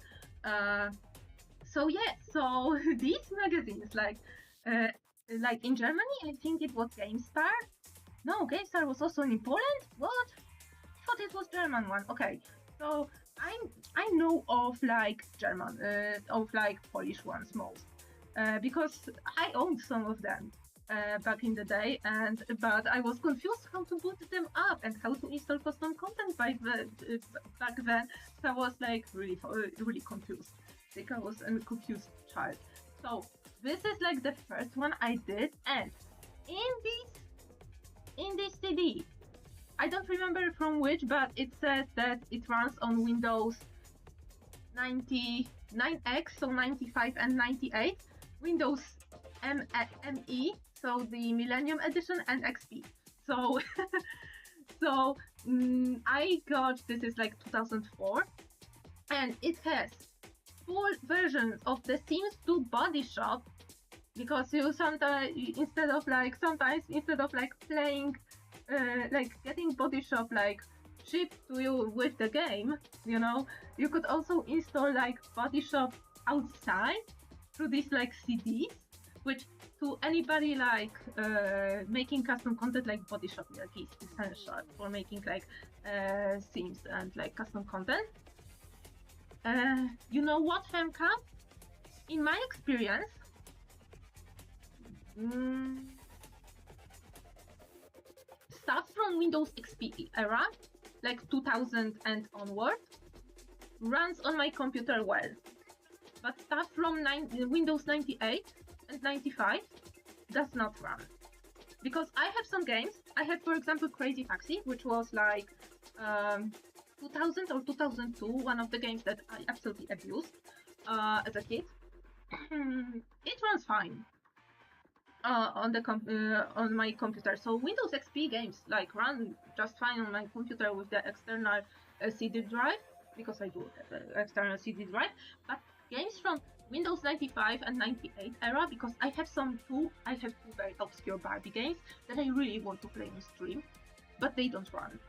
So yeah, so these magazines, like in Germany, I think it was GameStar. No, GameStar was also in Poland. What? I thought it was German one. Okay, so I know of like German, of like Polish ones most, because I owned some of them. back in the day, but I was confused how to boot them up and how to install custom content back then. So I was like really confused. I think I was a confused child. So this is like the first one I did, and in this CD, I don't remember from which, but it says that it runs on Windows 99X, so 95 and 98, Windows ME, so the Millennium Edition, and XP. So, I got, this is like 2004, and it has full version of The Sims 2 Body Shop, because you sometimes, instead of like playing, like getting Body Shop like shipped to you with the game, you know, you could also install like Body Shop outside through these like CDs, which to anybody like making custom content, like Body Shop like is essential for making like Sims and like custom content. You know what, FemCap? In my experience, stuff from Windows XP era, like 2000 and onward, runs on my computer well. But stuff from Windows 98 and 95 does not run. Because I have some games. I have, for example, Crazy Taxi, which was like 2000 or 2002, one of the games that I absolutely abused as a kid. It runs fine on my computer. So Windows XP games like run just fine on my computer with the external CD drive, because I do have an external CD drive. But games from Windows 95 and 98 era, because I have two very obscure Barbie games that I really want to play on stream, but they don't run,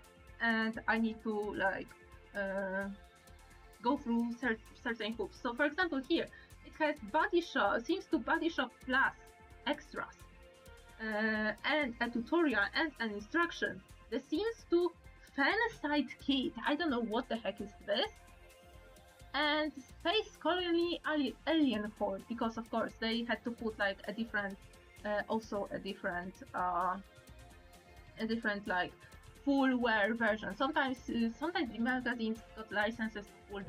and I need to like go through certain hoops. So for example, here it has Sims 2 Body Shop Plus extras, and a tutorial and an instruction. The Sims 2 Fan-Side Kit, I don't know what the heck is this, and Space Colony Alien Horde, because of course they had to put like a different like full wear version. Sometimes the magazines got licenses to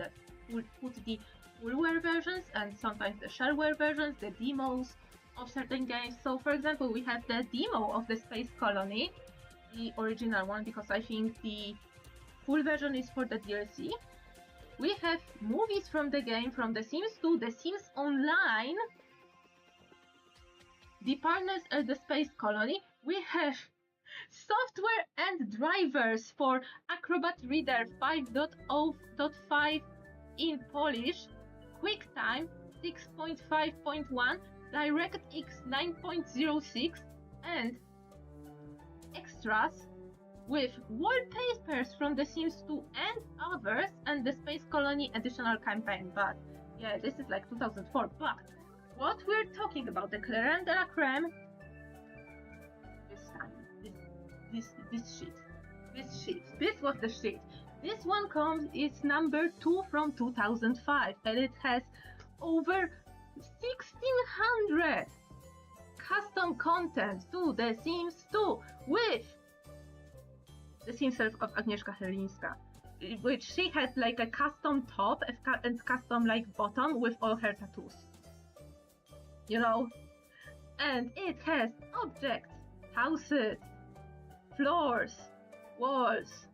put the full wear versions, and sometimes the shareware versions, the demos of certain games. So for example, we have the demo of the Space Colony, the original one, because I think the full version is for the DLC. We have movies from the game, from The Sims 2, The Sims Online, The Partners at the Space Colony. We have software and drivers for Acrobat Reader 5.0.5 in Polish, QuickTime 6.5.1, DirectX 9.06, and extras with wallpapers from The Sims 2 and others, and the Space Colony additional campaign. But yeah, this is like 2004. But what we're talking about, the crème de la crème, this was the shit. This one is number 2 from 2005, and it has over 1600 custom content to The Sims 2 with the Sims of Agnieszka Helińska, which she had like a custom top and custom like bottom with all her tattoos, you know, and it has objects, houses, floors, walls.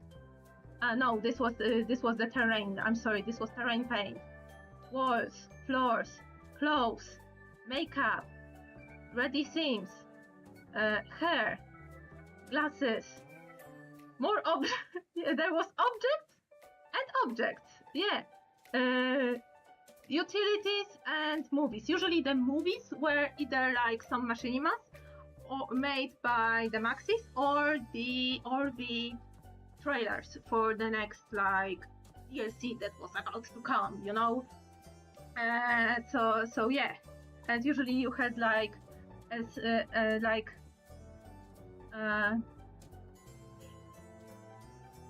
No, this was the terrain. I'm sorry, this was terrain paint. Walls, floors, clothes, makeup, ready Sims, hair, glasses. More there was objects and objects, yeah. Utilities and movies. Usually the movies were either like some machinimas or made by the Maxis, or the trailers for the next like DLC that was about to come, you know. So yeah, and usually you had like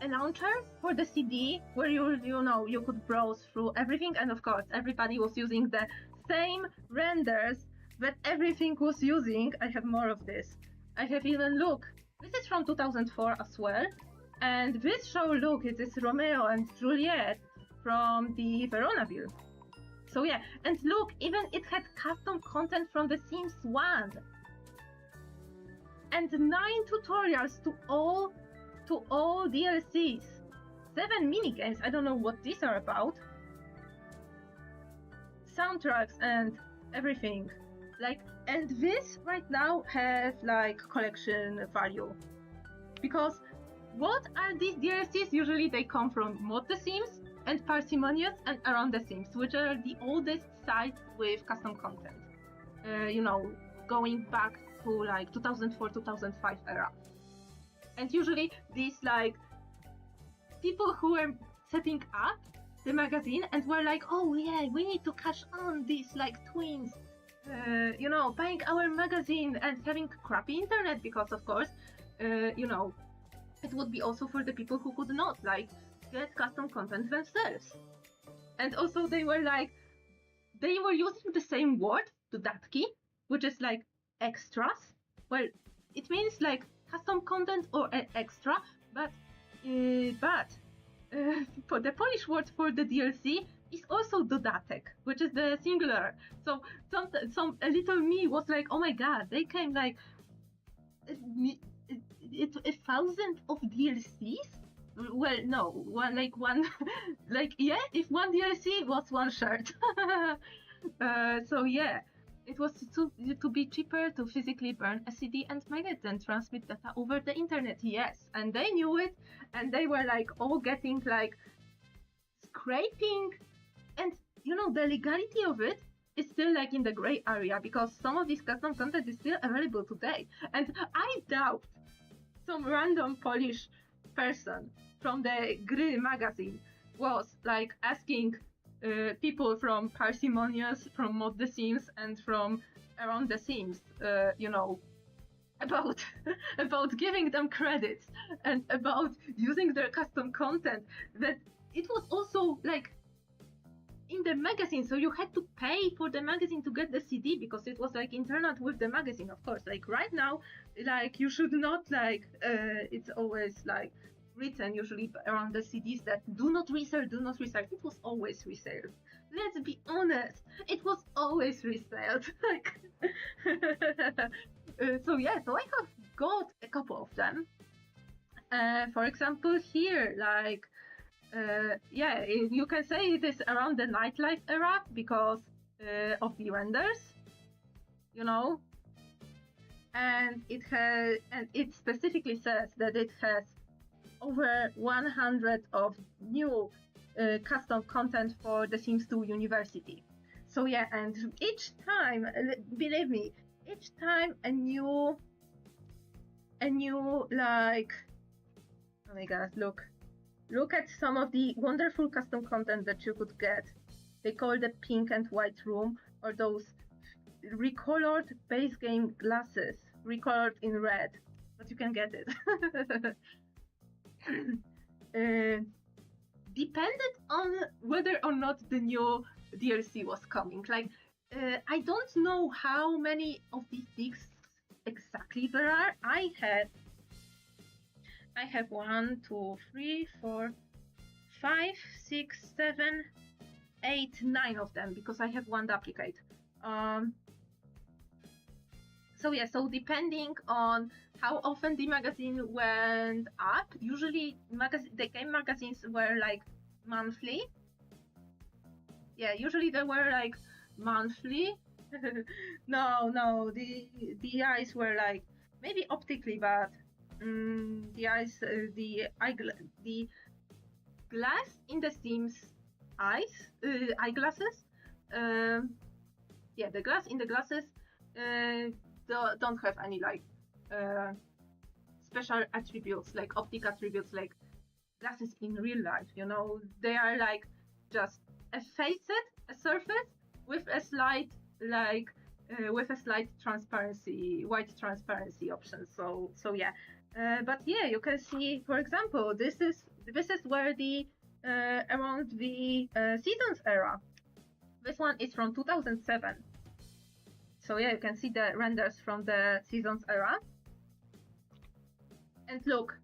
a launcher for the CD where you could browse through everything, and of course everybody was using the same renders that everything was using. I have more of this. I have even, look, this is from 2004 as well. And this show, look, it is Romeo and Juliet from the Verona build. So yeah, and look, even it had custom content from The Sims 1. And 9 tutorials to all DLCs. 7 minigames, I don't know what these are about. Soundtracks and everything. Like, and this right now has like collection value. Because what are these DLCs? Usually they come from Mod The Sims and Parsimonious and Around The Sims, which are the oldest sites with custom content. You know, going back to like 2004-2005 era. And usually these like people who were setting up the magazine and were like, oh yeah, we need to cash on these like twins, you know, buying our magazine and having crappy internet because of course, you know, it would be also for the people who could not like get custom content themselves. And also they were like, they were using the same word, dodatki, which is like extras. Well, it means like custom content or extra, but for the Polish word for the DLC is also dodatek, which is the singular. So a little me was like, oh my god, they came like 1,000 of DLCs. Well, no, one like yeah, if one DLC was one shirt. So yeah. It was to be cheaper to physically burn a CD and mail it and transmit data over the internet, yes. And they knew it, and they were like all getting like scraping, and you know, the legality of it is still like in the gray area because some of this custom content is still available today. And I doubt some random Polish person from the Gry magazine was like asking people from Parsimonious, from Mod The Sims, and from Around The Sims, you know, about giving them credits and about using their custom content. That it was also like in the magazine, so you had to pay for the magazine to get the CD because it was like internet with the magazine, of course. Like right now, like you should not like it's always like written usually around the CDs that do not resell. It was always resale. Let's be honest, it was always reselled. Like, so yeah, so I have got a couple of them. For example, here, like, yeah, you can say it is around the nightlife era because of the renders, you know, and it specifically says that it has over 100 of new custom content for The Sims 2 University. So yeah, and each time, believe me, each time a new like, oh my god, look at some of the wonderful custom content that you could get. They call the pink and white room, or those recolored base game glasses, recolored in red, but you can get it. Depended on whether or not the new DLC was coming. Like, I don't know how many of these discs exactly there are. I have 1, 2, 3, 4, 5, 6, 7, 8, 9 of them because I have one duplicate. So yeah, so depending on how often the magazine went up, usually the game magazines were like monthly. Yeah, usually they were like monthly. No, the eyes were like maybe optically, but the eyes, the glass in the Sims eyeglasses. Yeah, the glass in the glasses don't have any like special attributes, like optic attributes, like glasses in real life. You know, they are like just a facet, a surface with a slight like with a slight transparency, white transparency option. So yeah, but yeah, you can see, for example, this is where the around the seasons era. This one is from 2007. So yeah, you can see the renders from the seasons era. And look,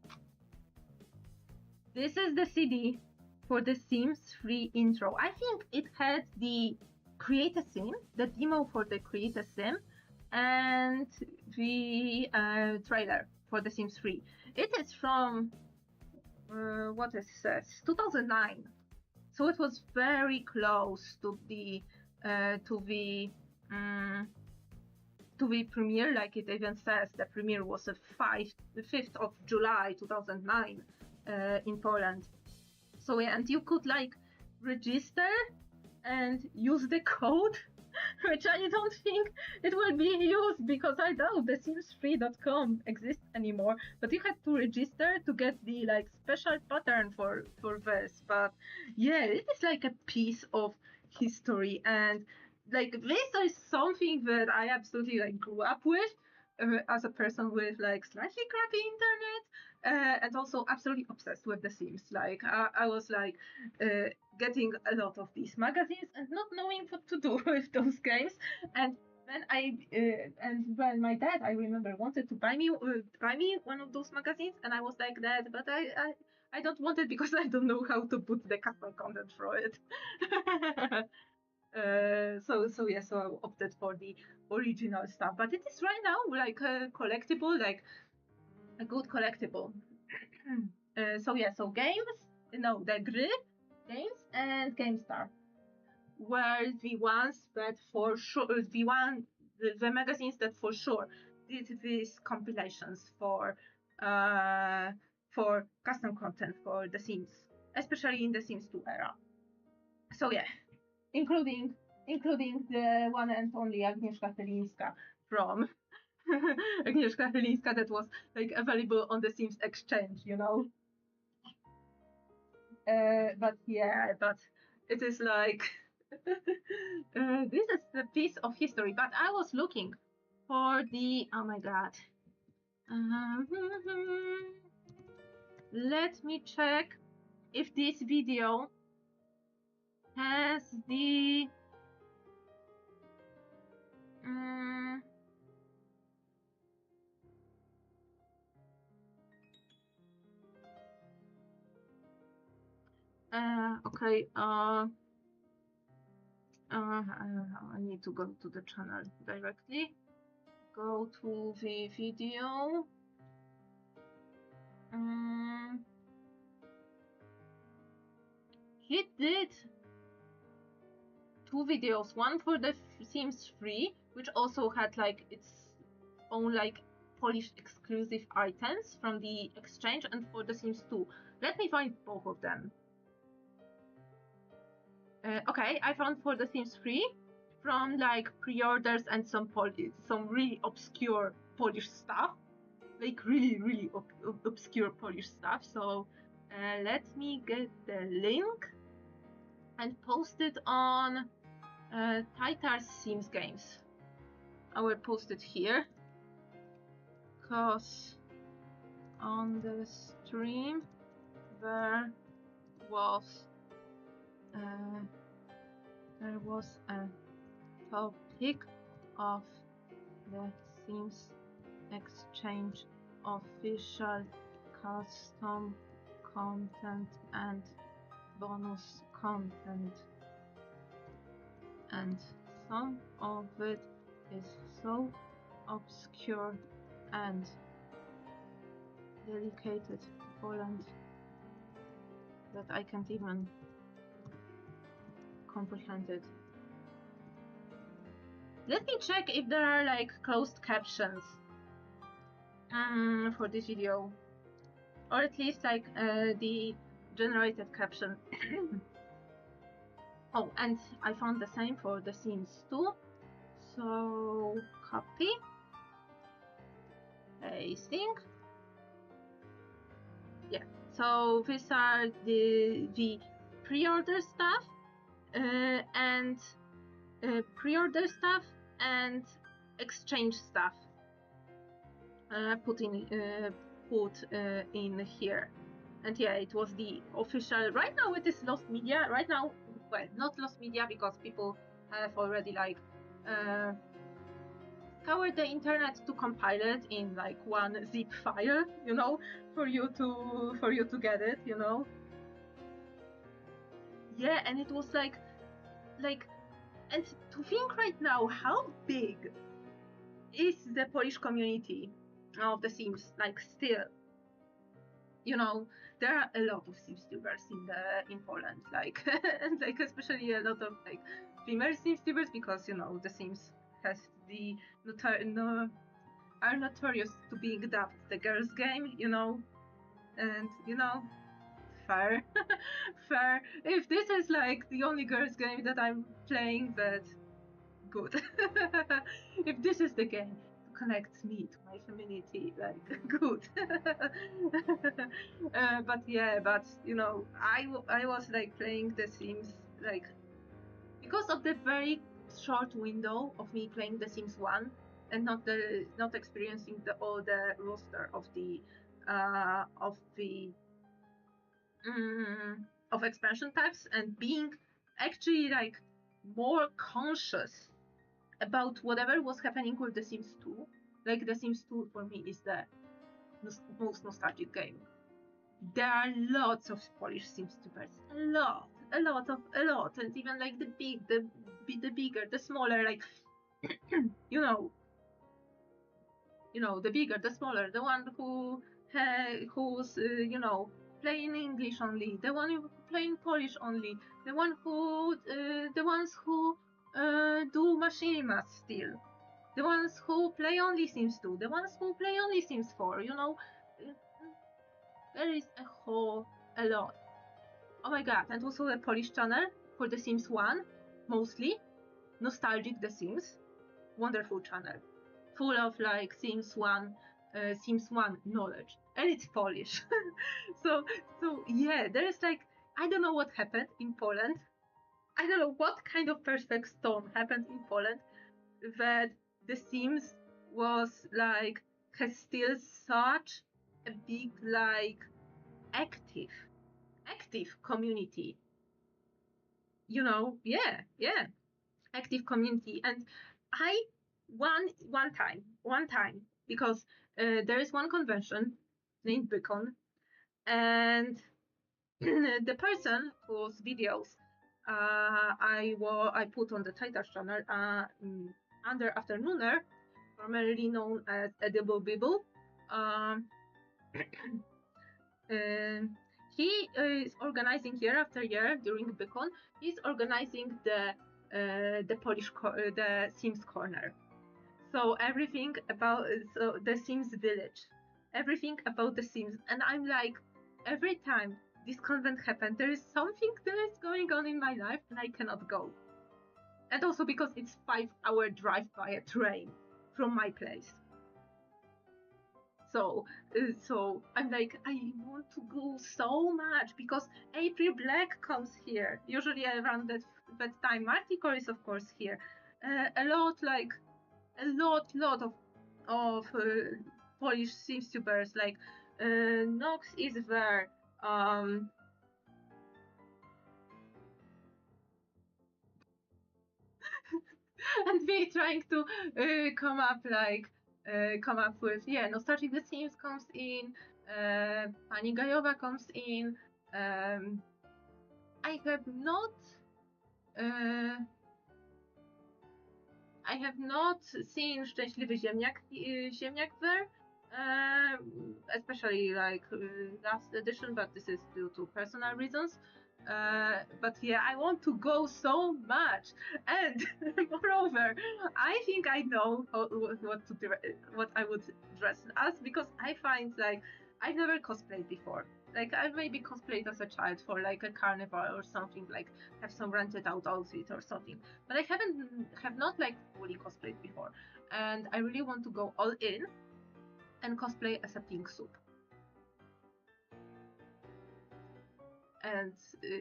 this is the CD for the Sims 3 intro. I think it had the Create a Sim, the demo for the Create a Sim, and the trailer for the Sims 3. It is from, what it says, 2009. So it was very close to the premiere, like it even says. The premiere was the 5th of July 2009 in Poland. So yeah, and you could like register and use the code, which I don't think it will be used because I doubt the sims3.com exists anymore. But you had to register to get the like special pattern for this. But yeah, it is like a piece of history, and like this is something that I absolutely like grew up with as a person with like slightly crappy internet, and also absolutely obsessed with The Sims. Like I was like getting a lot of these magazines and not knowing what to do with those games. And when my dad, I remember, wanted to buy me one of those magazines, and I was like, Dad, but I don't want it because I don't know how to put the custom content for it. So I opted for the original stuff, but it is right now like a collectible, like a good collectible. So the grid games and GameStar were the ones that for sure, the magazines that for sure did these compilations for custom content for The Sims, especially in the Sims 2 era. So yeah, including the one and only Agnieszka Chylińska from Agnieszka Chylińska that was like available on the Sims Exchange, you know. But it is like this is the piece of history. But I was looking for the, oh my god. Let me check if this video has the okay. I need to go to the channel directly. Go to the video. He did 2 videos. One for the Sims 3, which also had like its own like Polish exclusive items from the exchange, and for the Sims 2. Let me find both of them. Okay, I found for the Sims 3 from like pre-orders and some really obscure Polish stuff, like really obscure Polish stuff. So let me get the link and post it on Titar's Sims Games. I will post it here because on the stream there was a topic of the Sims Exchange official custom content and bonus content, and some of it is so obscure and dedicated to Poland that I can't even comprehend it. Let me check if there are like closed captions for this video, or at least like the generated caption. Oh, and I found the same for the Sims 2. So copy, pasting. Yeah. So these are the pre-order stuff and pre-order stuff and exchange stuff put in here. And yeah, it was the official. Right now it is lost media. Right now, well, not lost media because people have already like scour the internet to compile it in like one zip file, you know, for you to get it, you know. Yeah, and it was like, and to think right now how big is the Polish community of The Sims, like still, you know, there are a lot of Sims tubers in Poland, like and like especially a lot of like female Sims tubers, because you know The Sims has the are notorious to being dubbed the girls' game, you know, and you know, fair, fair. If this is like the only girls' game that I'm playing, that good. If this is the game to connect me to my femininity, like good. But yeah, but you know, I was like playing The Sims like because of the very short window of me playing The Sims 1 and not experiencing all the roster of the of expansion packs, and being actually like more conscious about whatever was happening with The Sims 2. Like The Sims 2 for me is the most nostalgic game. There are lots of Polish Sims tubers, a lot, and even like the bigger, the smaller, like you know, the bigger, the smaller, the one who's you know, playing English only, the one who playing Polish only, the ones who do machinima still, the ones who play only Sims 2, the ones who play only Sims 4, you know, there is a lot. Oh my god, and also a Polish channel for The Sims 1, mostly, Nostalgic The Sims, wonderful channel, full of like Sims 1 knowledge, and it's Polish. so yeah, there is like, I don't know what happened in Poland. I don't know what kind of perfect storm happened in Poland that The Sims was like has still such a big like active community. You know, yeah, active community. And I one time because there is one convention named Beacon, and the person whose videos I put on the Titans channel under Afternooner, formerly known as Edible Bibble. Um, he is organizing year after year during Beacon. He's organizing the the Sims Corner. So everything about the Sims village, everything about the Sims, and I'm like, every time this convent happened, there is something that is going on in my life, and I cannot go. And also because it's 5-hour drive by a train from my place. So I'm like, I want to go so much because April Black comes here. Usually around that time, Martikor is of course here. A lot of Polish Sims tubers, like Nox is there. And me trying to come up with, yeah, Nostalgic The Sims comes in, Pani Gajowa comes in. I have not uh, I have not seen Szczęśliwy Ziemniak there, especially like last edition, but this is due to personal reasons. But yeah, I want to go so much, and moreover, I think I know what I would dress as, because I find like I've never cosplayed before. Like I maybe cosplayed as a child for like a carnival or something, like have some rented out outfit or something, but I have not like fully cosplayed before, and I really want to go all in and cosplay as a pink soup. And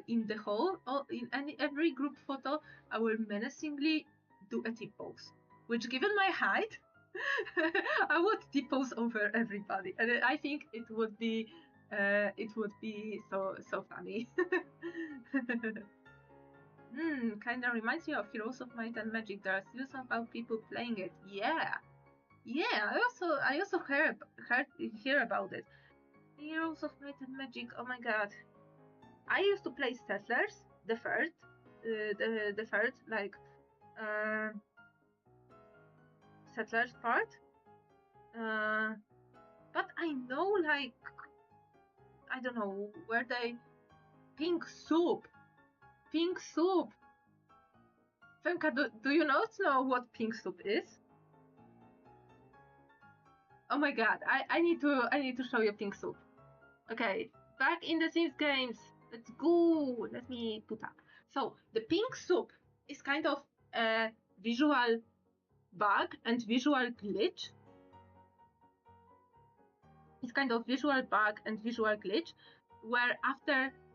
in the whole, in every group photo, I will menacingly do a T-pose, which, given my height, I would T-pose over everybody, and I think it would be so funny. Kinda reminds me of Heroes of Might and Magic. There are still some people playing it. Yeah, Yeah, I also heard hear about it. Heroes of Might and Magic. Oh my god. I used to play Settlers, the third like uh, Settlers part. Uh, but I know like I don't know where they pink soup. Pink soup. Femka, do you not know what pink soup is? Oh my god, I need to show you pink soup. Okay, back in the Sims games. Let's go. Let me put up. So the pink soup is kind of a visual bug and visual glitch. It's kind of visual bug and visual glitch where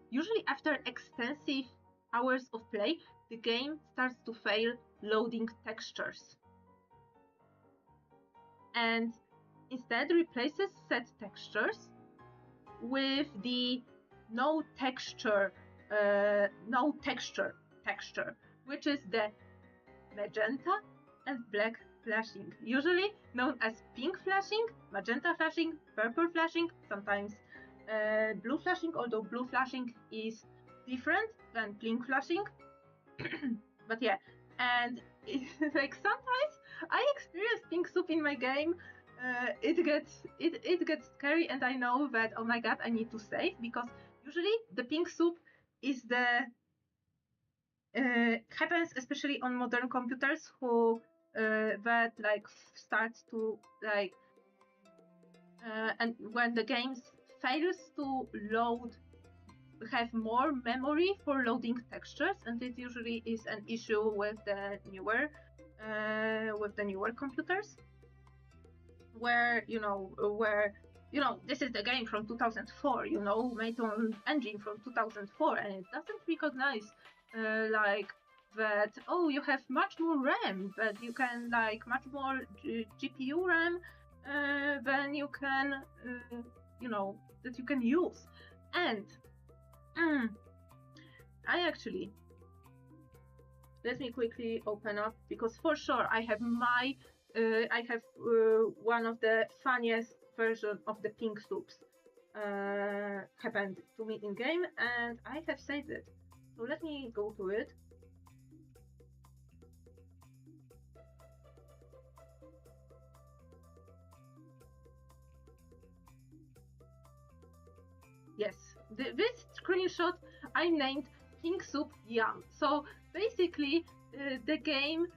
usually after extensive hours of play, the game starts to fail loading textures. And instead replaces set textures with the no texture, which is the magenta and black flashing, usually known as pink flashing, magenta flashing, purple flashing, sometimes blue flashing, although blue flashing is different than pink flashing. But yeah, and like sometimes I experience pink soup in my game. It gets scary, and I know that oh my god, I need to save because usually the pink soup is the happens especially on modern computers who that like start to like and when the game fails to load have more memory for loading textures, and it usually is an issue with the newer computers where this is the game from 2004, made on engine from 2004, and it doesn't recognize like that. Oh, you have much more RAM, but you can like much more GPU RAM than you can, that you can use. And I actually let me quickly open up because for sure I have one of the funniest version of the pink soups happened to me in game, and I have saved it. So let me go to it. Yes, this screenshot I named Pink Soup Yum. So basically, the game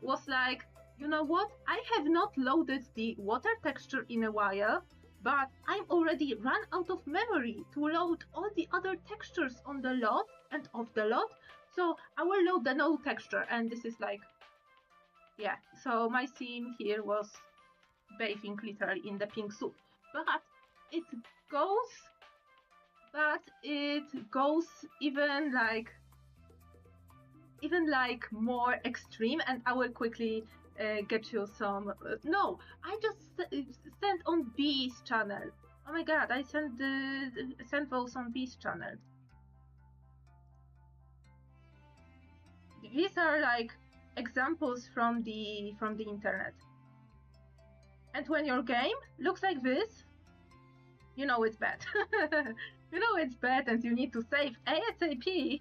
was like, you know what? I have not loaded the water texture in a while, but I'm already run out of memory to load all the other textures on the lot and off the lot. So I will load the no texture, and this is like, yeah. So my scene here was bathing literally in the pink soup, but it goes even more extreme, and I will quickly get you some. No, I just sent on B's channel. Oh my god, I sent those on B's channel. These are like examples from the internet. And when your game looks like this, you know it's bad. You know it's bad, and you need to save ASAP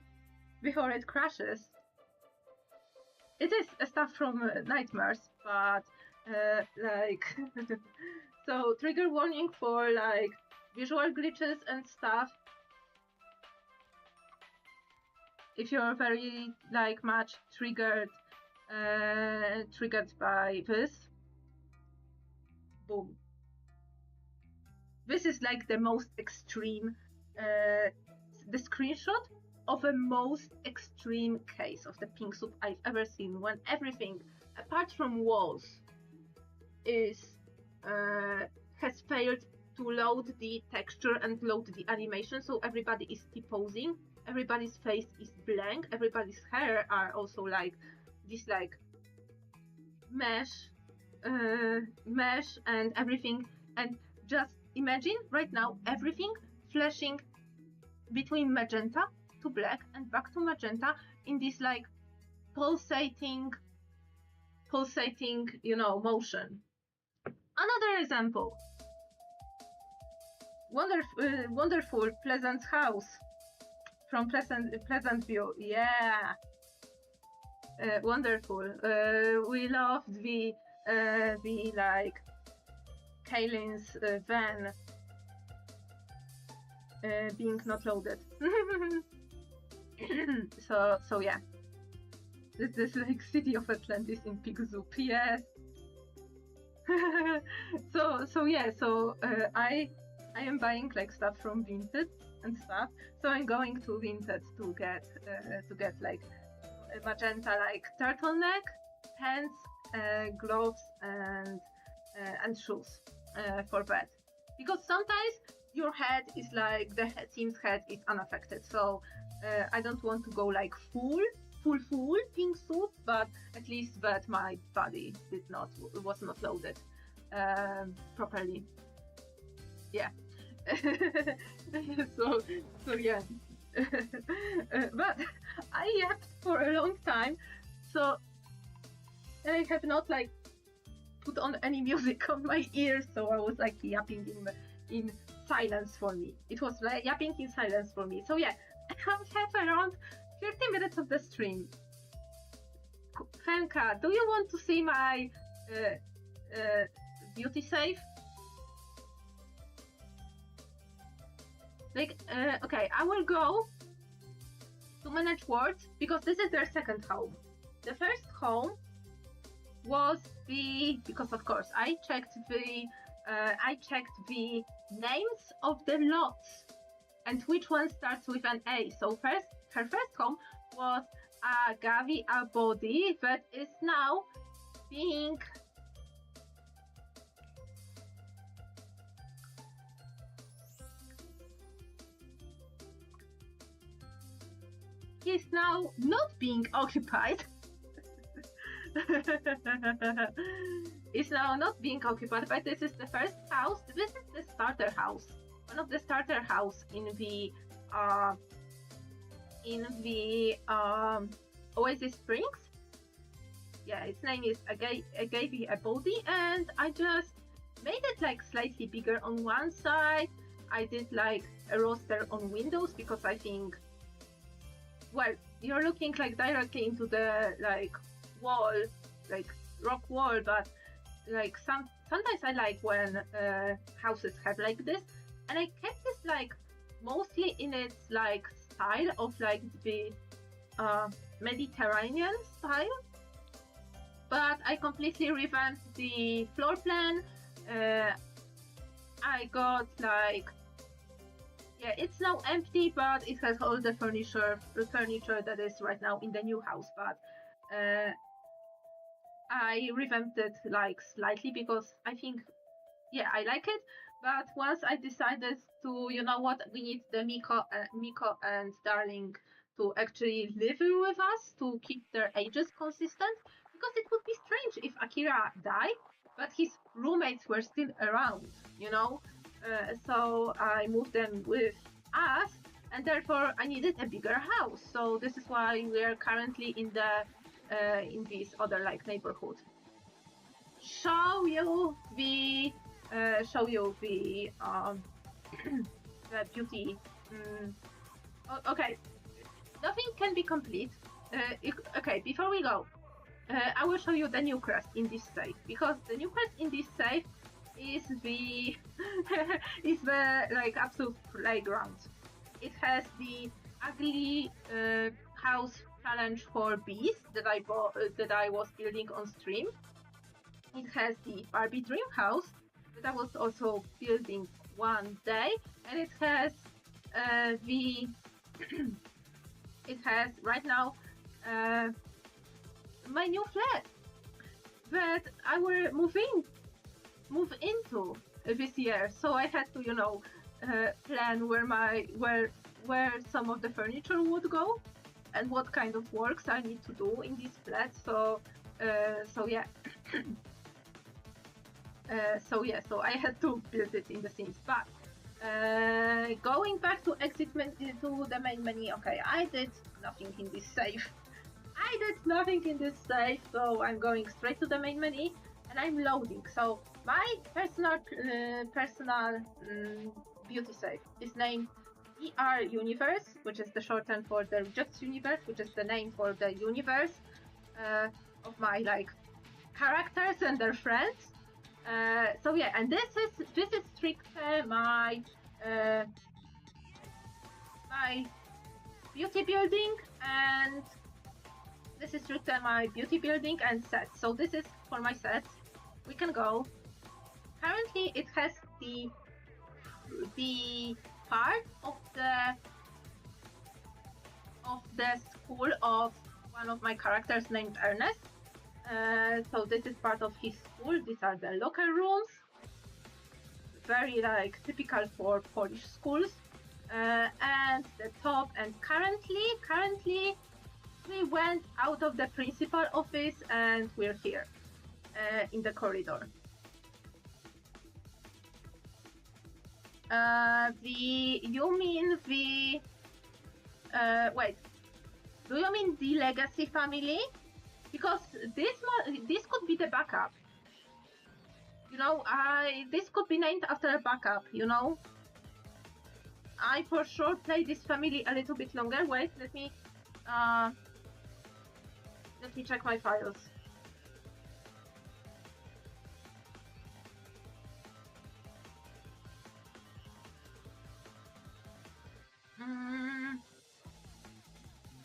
before it crashes. It is stuff from nightmares, but like so trigger warning for like visual glitches and stuff. If you're very like much triggered by this, boom. This is like the most extreme the screenshot of a most extreme case of the pink soup I've ever seen, when everything apart from walls has failed to load the texture and load the animation, so everybody is T-posing, everybody's face is blank, everybody's hair are also like this like mesh and everything, and just imagine right now everything flashing between magenta to black and back to magenta in this like pulsating motion. Another example. Wonderful, pleasant house from Pleasant View. Yeah, wonderful. We loved the like Kaylin's van being not loaded. so yeah. This like city of Atlantis in Pig Zoop, yes. so yeah, so I am buying like stuff from Vinted and stuff. So I'm going to Vinted to get like a magenta like turtleneck, pants, gloves, and shoes for bed. Because sometimes your head is like the team's head is unaffected. So I don't want to go like full pink suit, but at least that my body was not loaded properly. Yeah. so yeah. But I yapped for a long time, so I have not like put on any music on my ears, so I was like yapping in silence for me. It was like yapping in silence for me. So yeah, I have around 30 minutes of the stream. Fenka, do you want to see my beauty save? Like, okay, I will go to manage words because this is their second home. The first home was because of course I checked the names of the lots and which one starts with an A. So her first home was a Gavi, a body that is now being is now not being occupied. Is now not being occupied, but this is the first house. This is the starter house. One of the starter house in the Oasis Springs. Yeah, its name is I gave it a body, and I just made it like slightly bigger on one side. I did like a roster on windows because I think, well, you're looking like directly into the like wall, like rock wall, but like sometimes I like when houses have like this, and I kept this like mostly in its like style of like the Mediterranean style, but I completely revamped the floor plan. I got like, yeah, it's now empty, but it has all the furniture that is right now in the new house. But I revamped it like slightly because I think, yeah, I like it. But once I decided to, you know what, we need the Meko and Darling to actually live with us to keep their ages consistent, because it would be strange if Akira died, but his roommates were still around, you know. So I moved them with us, and therefore I needed a bigger house. So this is why we are currently in this other like neighborhood. Show you the the beauty. Okay, nothing can be complete. Okay, before we go, I will show you the new crest in this safe, because the new crest in this safe is the is the like absolute playground. It has the ugly house challenge for bees that I was building on stream. It has the Barbie dream house that I was also building one day, and it has it has right now my new flat that I will move into this year. So I had to, you know, plan where some of the furniture would go and what kind of works I need to do in this flat. So yeah. So I had to build it in the Sims. But going back to to the main menu, okay, I did nothing in this safe. So I'm going straight to the main menu and I'm loading. So My personal beauty safe is named ER Universe, which is the shorthand for the Rejects Universe, which is the name for the universe of my like characters and their friends. So yeah, and this is strictly my my beauty building, and this is strictly my beauty building and sets. So this is for my sets. We can go. Currently, it has the part of the school of one of my characters named Ernest. So this is part of his school. These are the locker rooms. Very like typical for Polish schools. And the top. And currently, we went out of the principal office and we're here in the corridor. You mean the wait, do you mean the legacy family? Because this could be the backup. You know, this could be named after a backup, you know? I for sure play this family a little bit longer. Wait, let me check my files.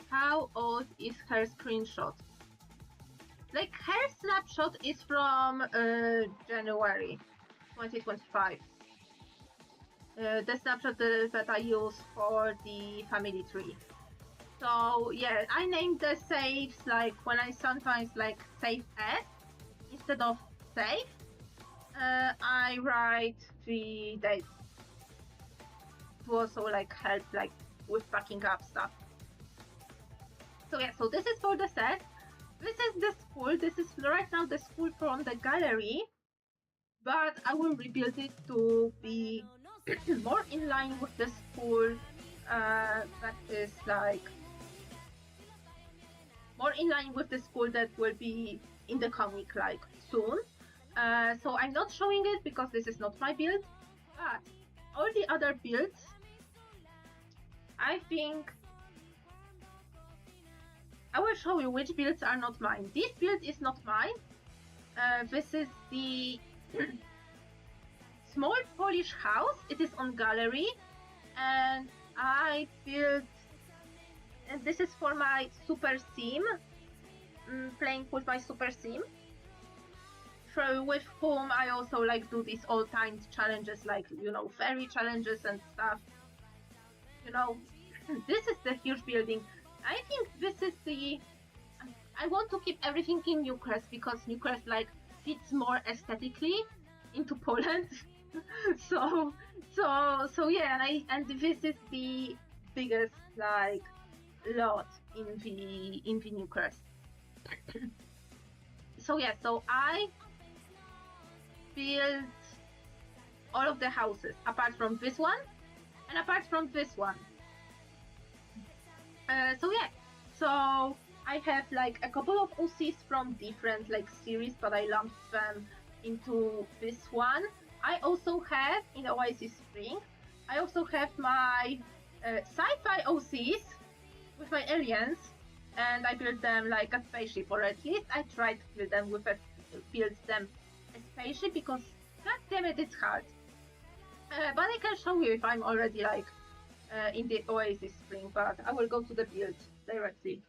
How old is her screenshot? Like, her snapshot is from January 2025. The snapshot that I use for the family tree. So yeah, I named the saves like when I sometimes like save as instead of save. I write the date to also like help like with backing up stuff. So yeah, so this is for the set. This is the school. This is right now the school from the gallery, but I will rebuild it to be more in line with the school that is like more in line with the school that will be in the comic like soon. So I'm not showing it because this is not my build, but all the other builds, I think I will show you which builds are not mine. This build is not mine. This is the small Polish house. It is on gallery, and I built, and this is for my super sim, playing with my super sim, with whom I also like do these all times challenges, like, you know, fairy challenges and stuff. You know, this is the huge building. I think this is the, I want to keep everything in Newcrest because Newcrest like fits more aesthetically into Poland. so yeah, and this is the biggest like lot in the Newcrest. So yeah, so I built all of the houses apart from this one and apart from this one. So yeah, so I have like a couple of OCs from different like series, but I lumped them into this one. I also have in Oasis Spring, I also have my sci-fi OCs with my aliens, and I built them like a spaceship, or at least I tried to build them a spaceship because god damn it, it's hard. But I can show you if I'm already like in the Oasis Spring, but I will go to the build directly.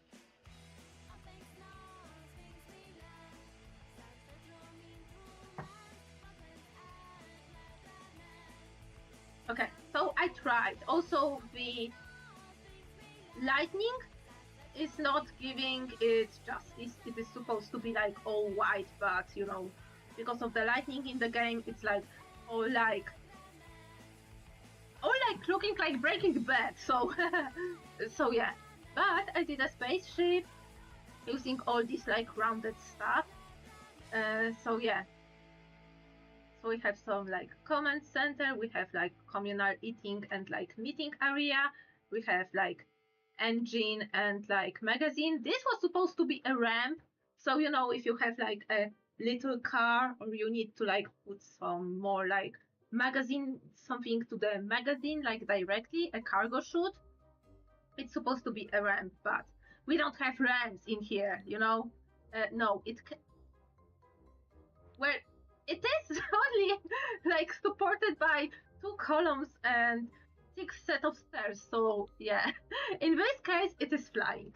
Okay, so I tried. Also, the lightning is not giving it justice. It is supposed to be like all white, but you know, because of the lightning in the game, it's like all like looking like Breaking Bad. So so yeah, but I did a spaceship using all this like rounded stuff. So yeah, so we have some like command center, we have like communal eating and like meeting area, we have like engine and like magazine. This was supposed to be a ramp, so you know, if you have like a little car, or you need to like put some more like magazine, something to the magazine, like directly, a cargo chute, it's supposed to be a ramp, but we don't have ramps in here, you know? No, well, it is only like supported by 2 columns and 6 set of stairs, so yeah. In this case, it is flying.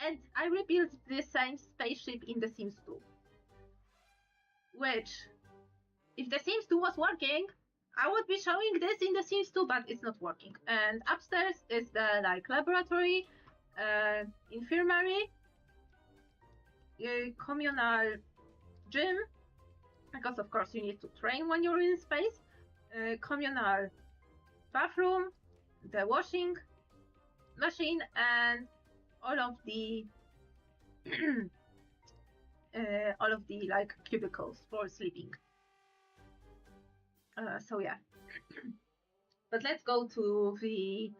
And I rebuilt the same spaceship in The Sims 2. Which, if The Sims 2 was working, I would be showing this in The Sims 2, but it's not working. And upstairs is the like laboratory, infirmary, communal gym, because of course you need to train when you're in space, communal bathroom, the washing machine, and all of the like cubicles for sleeping. So yeah. But let's go to the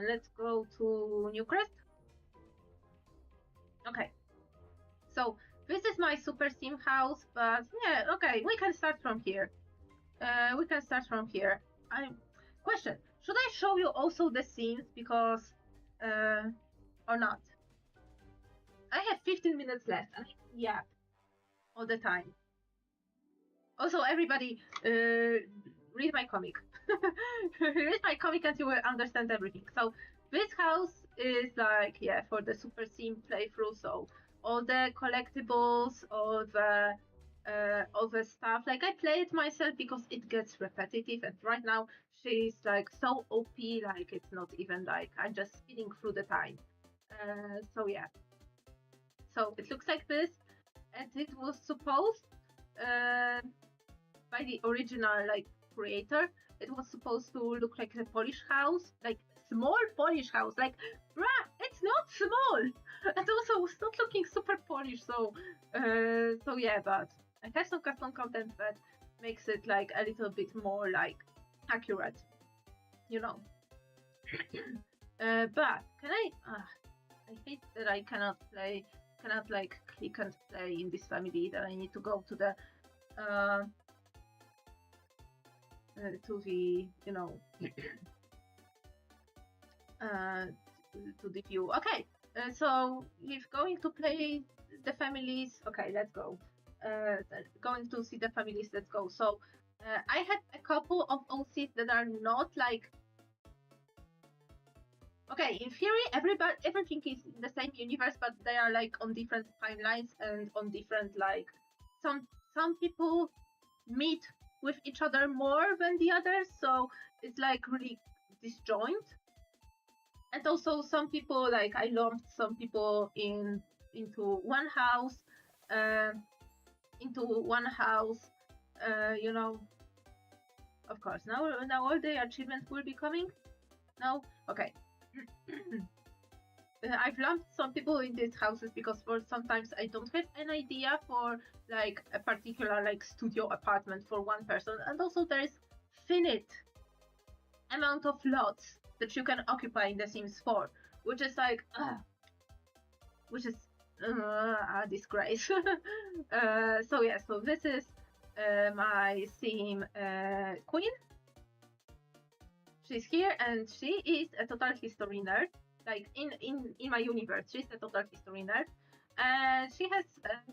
let's go to Newcrest. Okay. So this is my super sim house, but yeah, okay, we can start from here. Question: should I show you also the scenes because or not? I have 15 minutes left, and yeah, all the time. Also, everybody, read my comic. Read my comic and you will understand everything. So this house is like, yeah, for the super sim playthrough. So all the collectibles, all the stuff. Like I play it myself because it gets repetitive, and right now she's like so OP, like it's not even like I'm just speeding through the time. So yeah. So it looks like this, and it was supposed by the original like creator. It was supposed to look like a Polish house, like small Polish house. Like, bruh, it's not small, and also it's not looking super Polish. So, so yeah, but I have some custom content that makes it like a little bit more like accurate, you know. But can I? I hate that I cannot like click and play in this family. That I need to go to the to the, you know, to the view. Okay, so if going to play the families, okay, let's go. Going to see the families, let's go. So I had a couple of OCs that are not like, okay, in theory, everything is in the same universe, but they are like on different timelines and on different like some people meet with each other more than the others, so it's like really disjoint. And also some people, like I lumped some people into one house, you know. Of course, now all the achievements will be coming. No, okay. I've lumped some people in these houses because for sometimes I don't have an idea for like a particular like studio apartment for one person, and also there's finite amount of lots that you can occupy in The Sims 4, which is like a disgrace. So yeah, so this is my sim queen. She's here and she is a total history nerd. Like in my universe, she's a total history nerd, and she has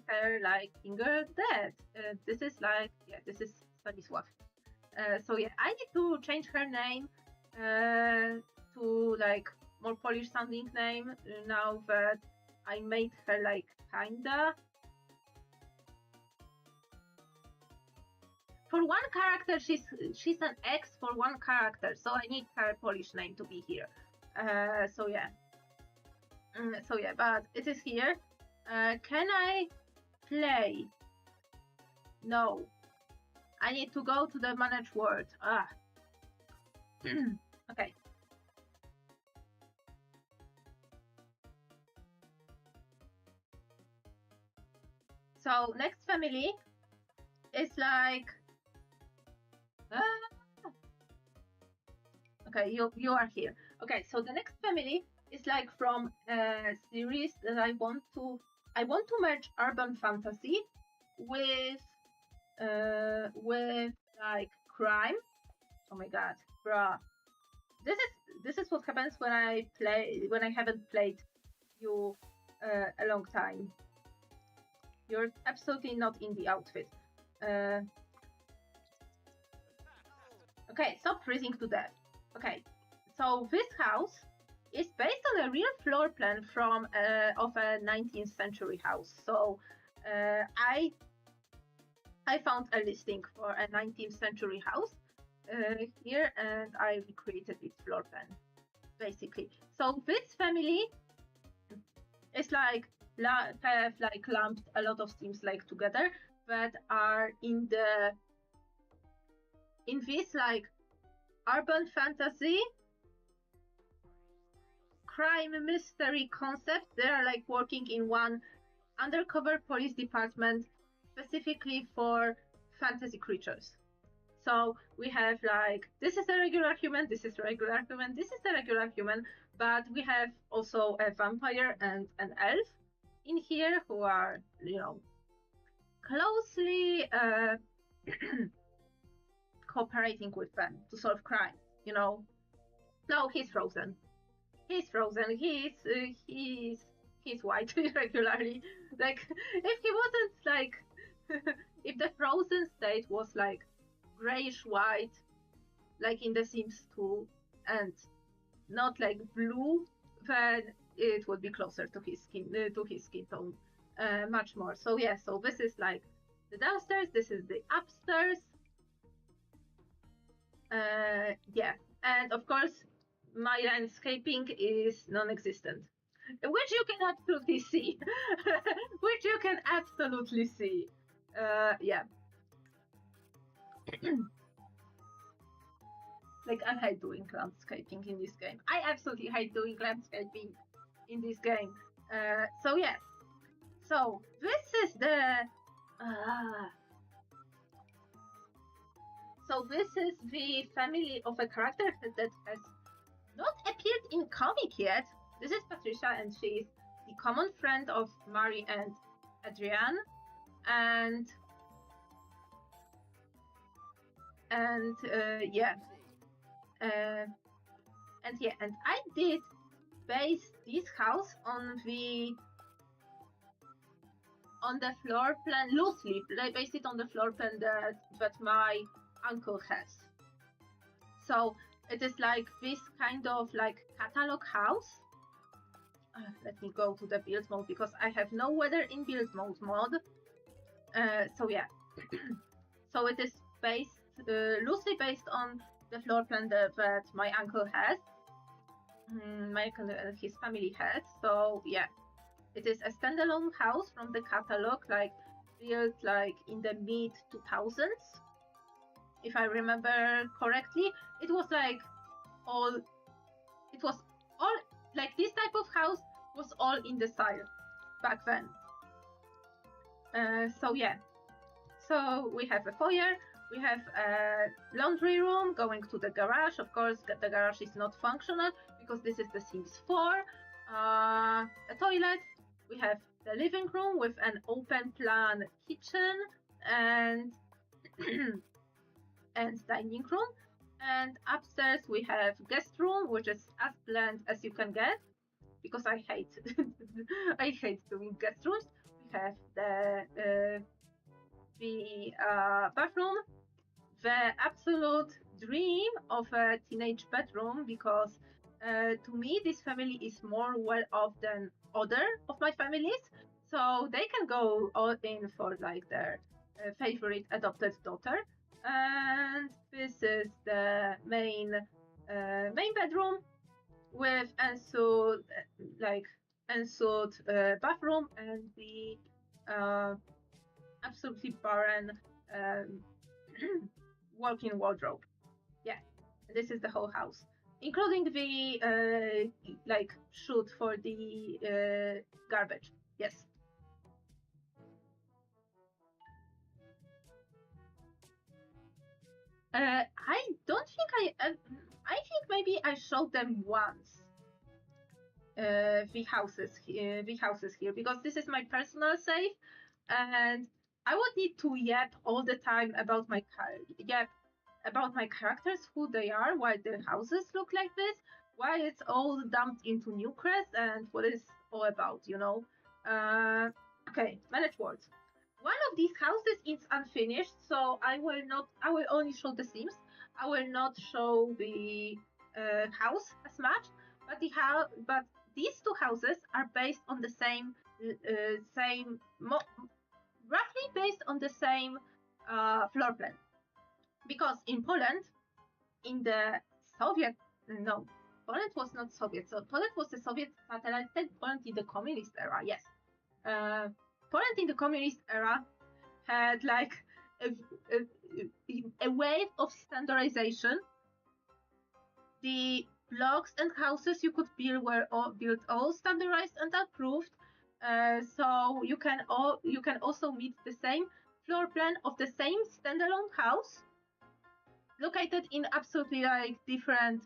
her like finger dead. This is like, yeah, this is Stanisław. So yeah, I need to change her name to like more Polish sounding name now that I made her like kinda. For one character, she's an X for one character, so I need her Polish name to be here. So yeah, but it is here. Can I play? No, I need to go to the manage world. Okay. So next family is like, okay, you are here. Okay, so the next family is like from a series that I want to merge urban fantasy with like crime. Oh my god, bruh. This is what happens when I haven't played you a long time. You're absolutely not in the outfit. Okay, stop freezing to death. Okay, so this house is based on a real floor plan from of a 19th century house. So I found a listing for a 19th century house here, and I recreated its floor plan, basically. So this family is like have like lumped a lot of themes like together, but are in this like urban fantasy crime mystery concept. They are like working in one undercover police department specifically for fantasy creatures. So we have like, this is a regular human, this is a regular human, this is a regular human, but we have also a vampire and an elf in here who are, you know, closely cooperating with them to solve crime, you know. No, he's frozen. He's frozen. He's white regularly. Like, if he wasn't like, if the frozen state was like grayish white, like in The Sims 2, and not like blue, then it would be closer to his skin tone, much more. So yeah, so this is like the downstairs. This is the upstairs. Yeah, and of course, my landscaping is non-existent, which you can absolutely see. Which you can absolutely see. Yeah. Like, I hate doing landscaping in this game. I absolutely hate doing landscaping in this game. So yes. So this is the so this is the family of a character that has not appeared in comic yet. This is Patricia, and she's the common friend of Mari and Adrian, and yeah, and I did base this house on the floor plan loosely. I based it on the floor plan that my uncle has. So it is like this kind of like catalog house. Let me go to the build mode because I have no weather in build mode. So yeah, so it is based loosely based on the floor plan that my uncle has. My uncle and his family has. So yeah, it is a standalone house from the catalog, like built like in the mid 2000s. If I remember correctly, it was all like this type of house was all in the style back then. So yeah, so we have a foyer, we have a laundry room going to the garage. Of course, the garage is not functional because this is The Sims 4. A toilet, we have the living room with an open plan kitchen and and dining room, and upstairs we have guest room, which is as planned as you can get because I hate I hate doing guest rooms. We have the bathroom, the absolute dream of a teenage bedroom, because to me this family is more well off than other of my families, so they can go all in for like their favorite adopted daughter. And this is the main bedroom with ensuite bathroom and the absolutely barren walk-in wardrobe. Yeah, this is the whole house, including the like chute for the garbage. Yes. I don't think I think maybe I showed them once. the houses here, because this is my personal save, and I would need to yap all the time about my characters, who they are, why their houses look like this, why it's all dumped into Newcrest, and what it's all about, you know. Okay, manage words. One of these houses is unfinished, so I will only show the Sims. I will not show the house as much, but these two houses are based on the roughly based on the same floor plan. Because in Poland, in the Poland was not Soviet, so Poland was the Soviet satellite state. Poland in the communist era, yes. Poland in the communist era had like a wave of standardization. The blocks and houses you could build were all standardized and approved. So you can also meet the same floor plan of the same standalone house, located in absolutely like different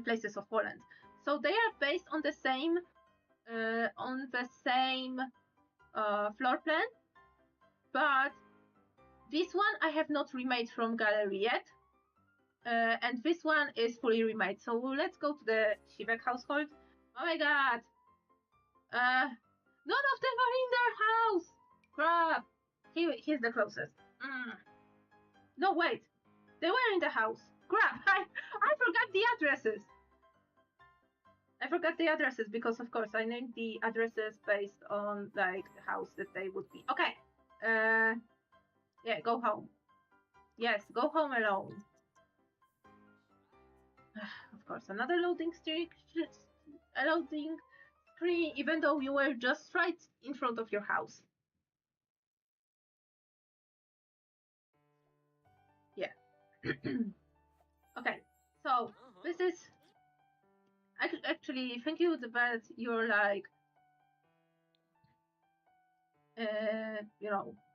places of Poland. So they are based on the same floor plan, but this one I have not remade from gallery yet, and this one is fully remade. So let's go to the Shivek household. Oh my god! None of them are in their house! Crap! Here's the closest. No, wait. They were in the house. Crap! I forgot the addresses. I forgot the addresses because, of course, I named the addresses based on like the house that they would be. Okay. Yeah, go home. Yes, go home alone. Of course, another loading screen, even though you were just right in front of your house. Yeah. Okay, so this is actually, thank you that you're like,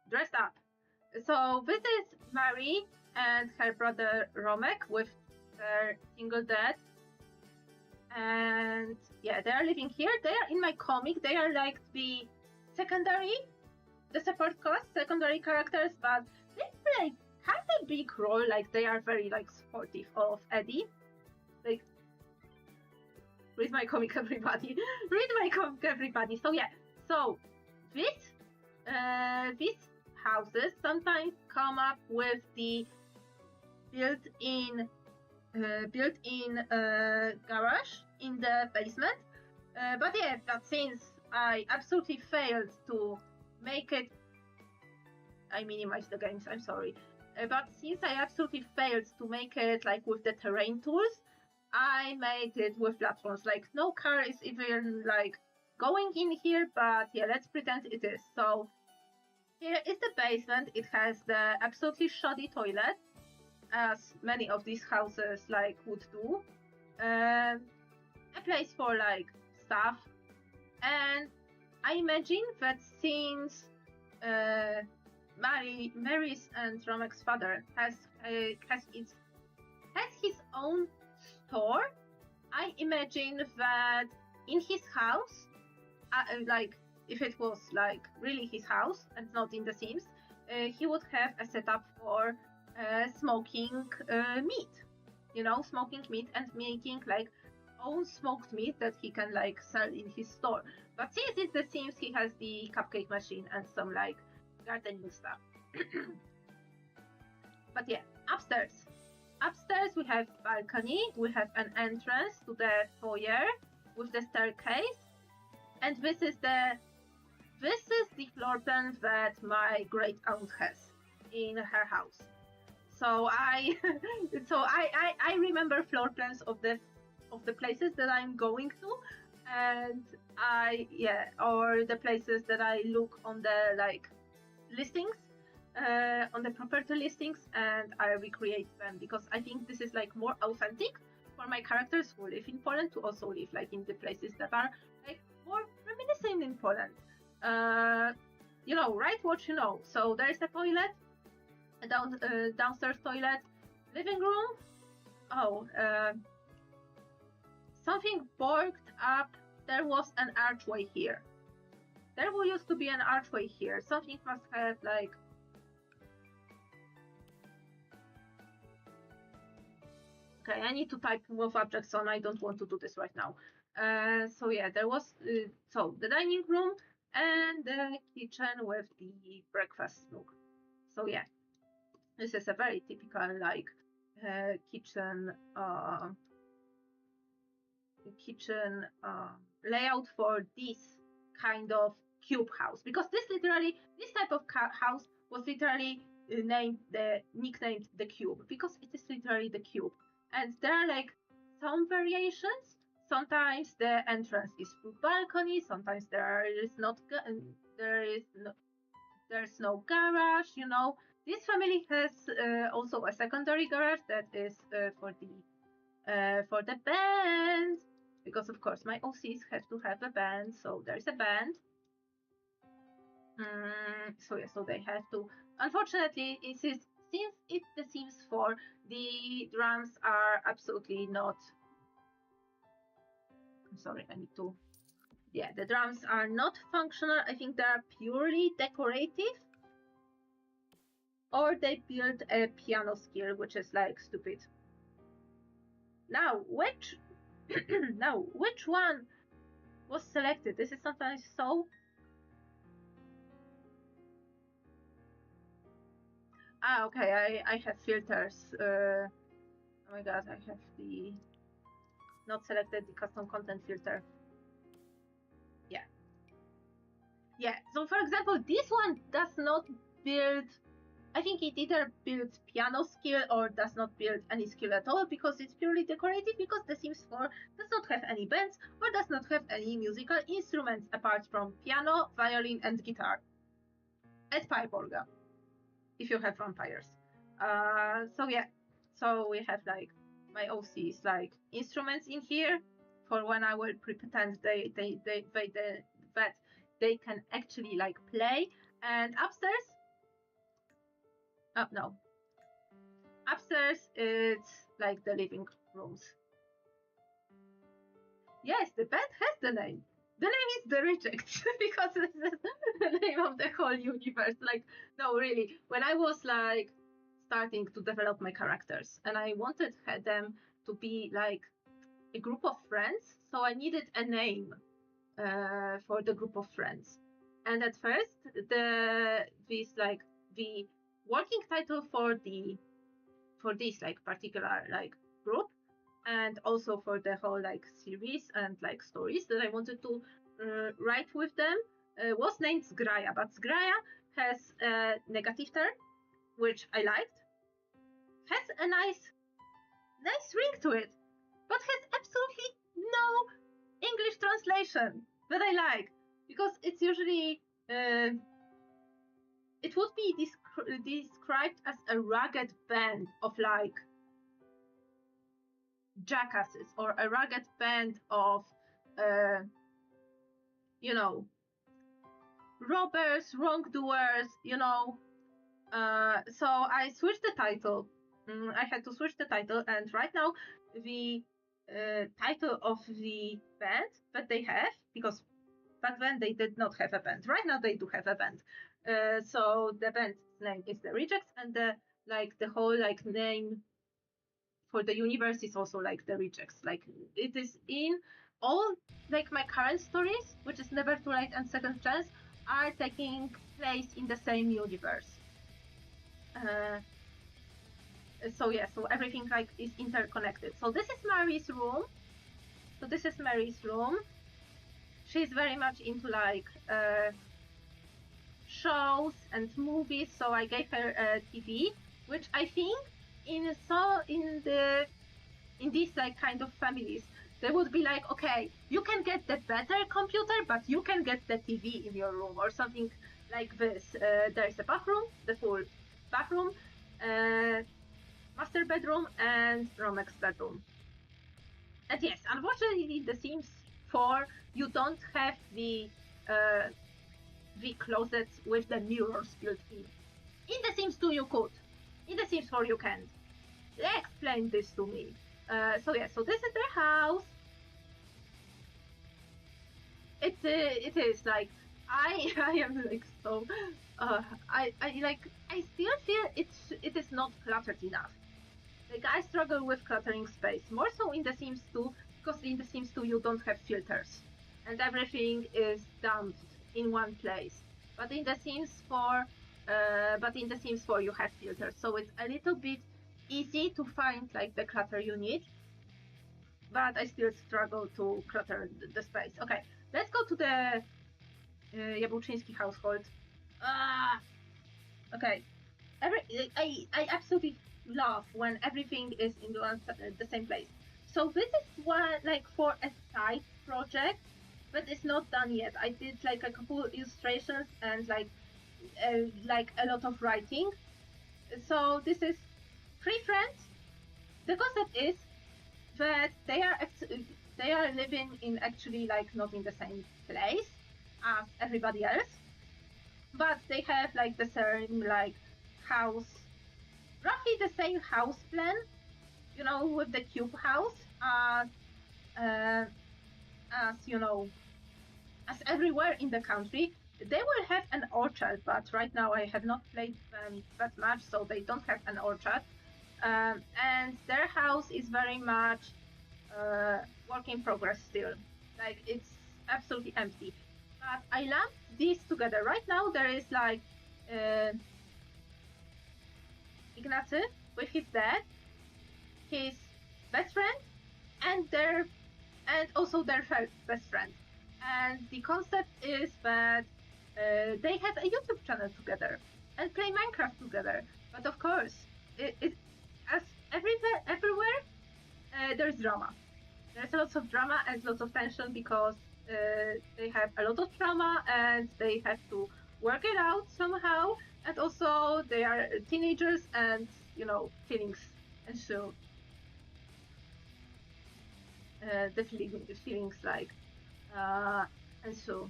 dressed up. So this is Mary and her brother Romek with their single dad. And yeah, they are living here. They are in my comic. They are like the support cast, secondary characters, but they play kind of big role. Like they are very like supportive of Addie. Like, read my comic, everybody. Read my comic, everybody. So yeah, so these houses sometimes come up with the built-in garage in the basement. But since I absolutely failed to make it, I minimized the games, I'm sorry. But since I absolutely failed to make it like with the terrain tools, I made it with platforms. Like no car is even like going in here, but yeah, let's pretend it is. So here is the basement. It has the absolutely shoddy toilet, as many of these houses like would do. A place for like stuff, and I imagine that since Mary's and Romek's father has his own store, I imagine that in his house, like if it was like really his house and not in The Sims, he would have a setup for smoking meat, smoking meat and making like own smoked meat that he can like sell in his store. But since it's The Sims, he has the cupcake machine and some like gardening stuff. But yeah, upstairs we have balcony, we have an entrance to the foyer with the staircase, and this is the floor plan that my great aunt has in her house. So I remember floor plans of the places that I'm going to, and or the places that I look on the like listings, on the property listings, and I recreate them because I think this is like more authentic for my characters who live in Poland to also live like in the places that are like more reminiscent in Poland. Right? What you know. So there is a toilet, a downstairs toilet, living room. something borked up. There was an archway here. There used to be an archway here. Something must have like... Okay, I need to type move objects on. I don't want to do this right now. So yeah, there was so the dining room and the kitchen with the breakfast nook. So yeah, this is a very typical like kitchen layout for this kind of cube house, because this type of house was literally nicknamed the cube because it is literally the cube, and there are like some variations. Sometimes the entrance is through balcony, sometimes there's no garage, you know. This family has also a secondary garage that is for the band, because of course my OCs have to have a band, so there's a band. So yeah, so they have to. Unfortunately, since it's The Sims 4, the drums are absolutely not. I'm sorry, I need to. Yeah, the drums are not functional. I think they are purely decorative, or they build a piano skill, which is like stupid. Now, which one was selected? This is sometimes so. Okay, I have filters. Oh my god, I have the not selected the custom content filter. Yeah, so for example, this one does not build, I think it either builds piano skill or does not build any skill at all, because it's purely decorative, because The Sims 4 does not have any bands or does not have any musical instruments apart from piano, violin and guitar. And pipe organ, if you have vampires. So yeah, so we have like my OCs like instruments in here for when I will pretend that they can actually like play. And upstairs, oh no, upstairs it's like the living rooms. Yes, the bed has the name. The name is The Rejects because this is the name of the whole universe. Like, no, really, when I was like starting to develop my characters and I wanted them to be like a group of friends, so I needed a name for the group of friends. And at first, the working title for this like particular like group, and also for the whole like series and like stories that I wanted to write with them, was named Zgraja. But Zgraja has a negative term, which I liked, has a nice ring to it, but has absolutely no English translation that I like, because it's usually it would be described as a ragged band of like jackasses, or a ragged band of you know, robbers, wrongdoers, you know. So I switched the title. I had to switch the title, and right now the title of the band that they have, because back then they did not have a band. Right now they do have a band. So the band's name is The Rejects, and the whole like name for the universe is also like The Rejects. Like, it is in all like my current stories, which is Never Too Late and Second Chance, are taking place in the same universe. So yeah, so everything like is interconnected. So this is Mary's room. She's very much into like shows and movies, so I gave her a TV, which I think in these like kind of families, they would be like, okay, you can get the better computer, but you can get the TV in your room, or something like this. There's a bathroom, the full bathroom, master bedroom, and Romex's bedroom. And yes, unfortunately, The Sims 4, you don't have the closets with the mirrors built in. In The Sims 2 you could. In The Sims 4 you can't. They explained this to me. So yeah, so this is their house. it is like I am like so I still feel it is not cluttered enough. Like I struggle with cluttering space more so in The Sims 2 because in The Sims 2 you don't have filters and everything is dumped in one place. But in The Sims 4 you have filters, so it's a little bit easy to find like the clutter you need. But I still struggle to clutter the space. Okay, let's go to the Jabłczyński household. Okay. I absolutely love when everything is in the same place. So this is one like for a side project, but it's not done yet. I did like a couple illustrations and like a lot of writing. So this is 3 friends. The concept is that they are living in actually like not in the same place as everybody else, but they have like the same like house, roughly the same house plan, you know, with the cube house as you know, as everywhere in the country. They will have an orchard, but right now I have not played them that much, so they don't have an orchard. And their house is very much work in progress still. Like it's absolutely empty. But I lumped these together. Right now there is like Ignacy with his dad, his best friend, and also their best friend. And the concept is that they have a YouTube channel together and play Minecraft together. But of course, as everywhere, there's drama. There's lots of drama and lots of tension because they have a lot of trauma and they have to work it out somehow. And also they are teenagers and, you know, feelings ensue. The feelings like ensue.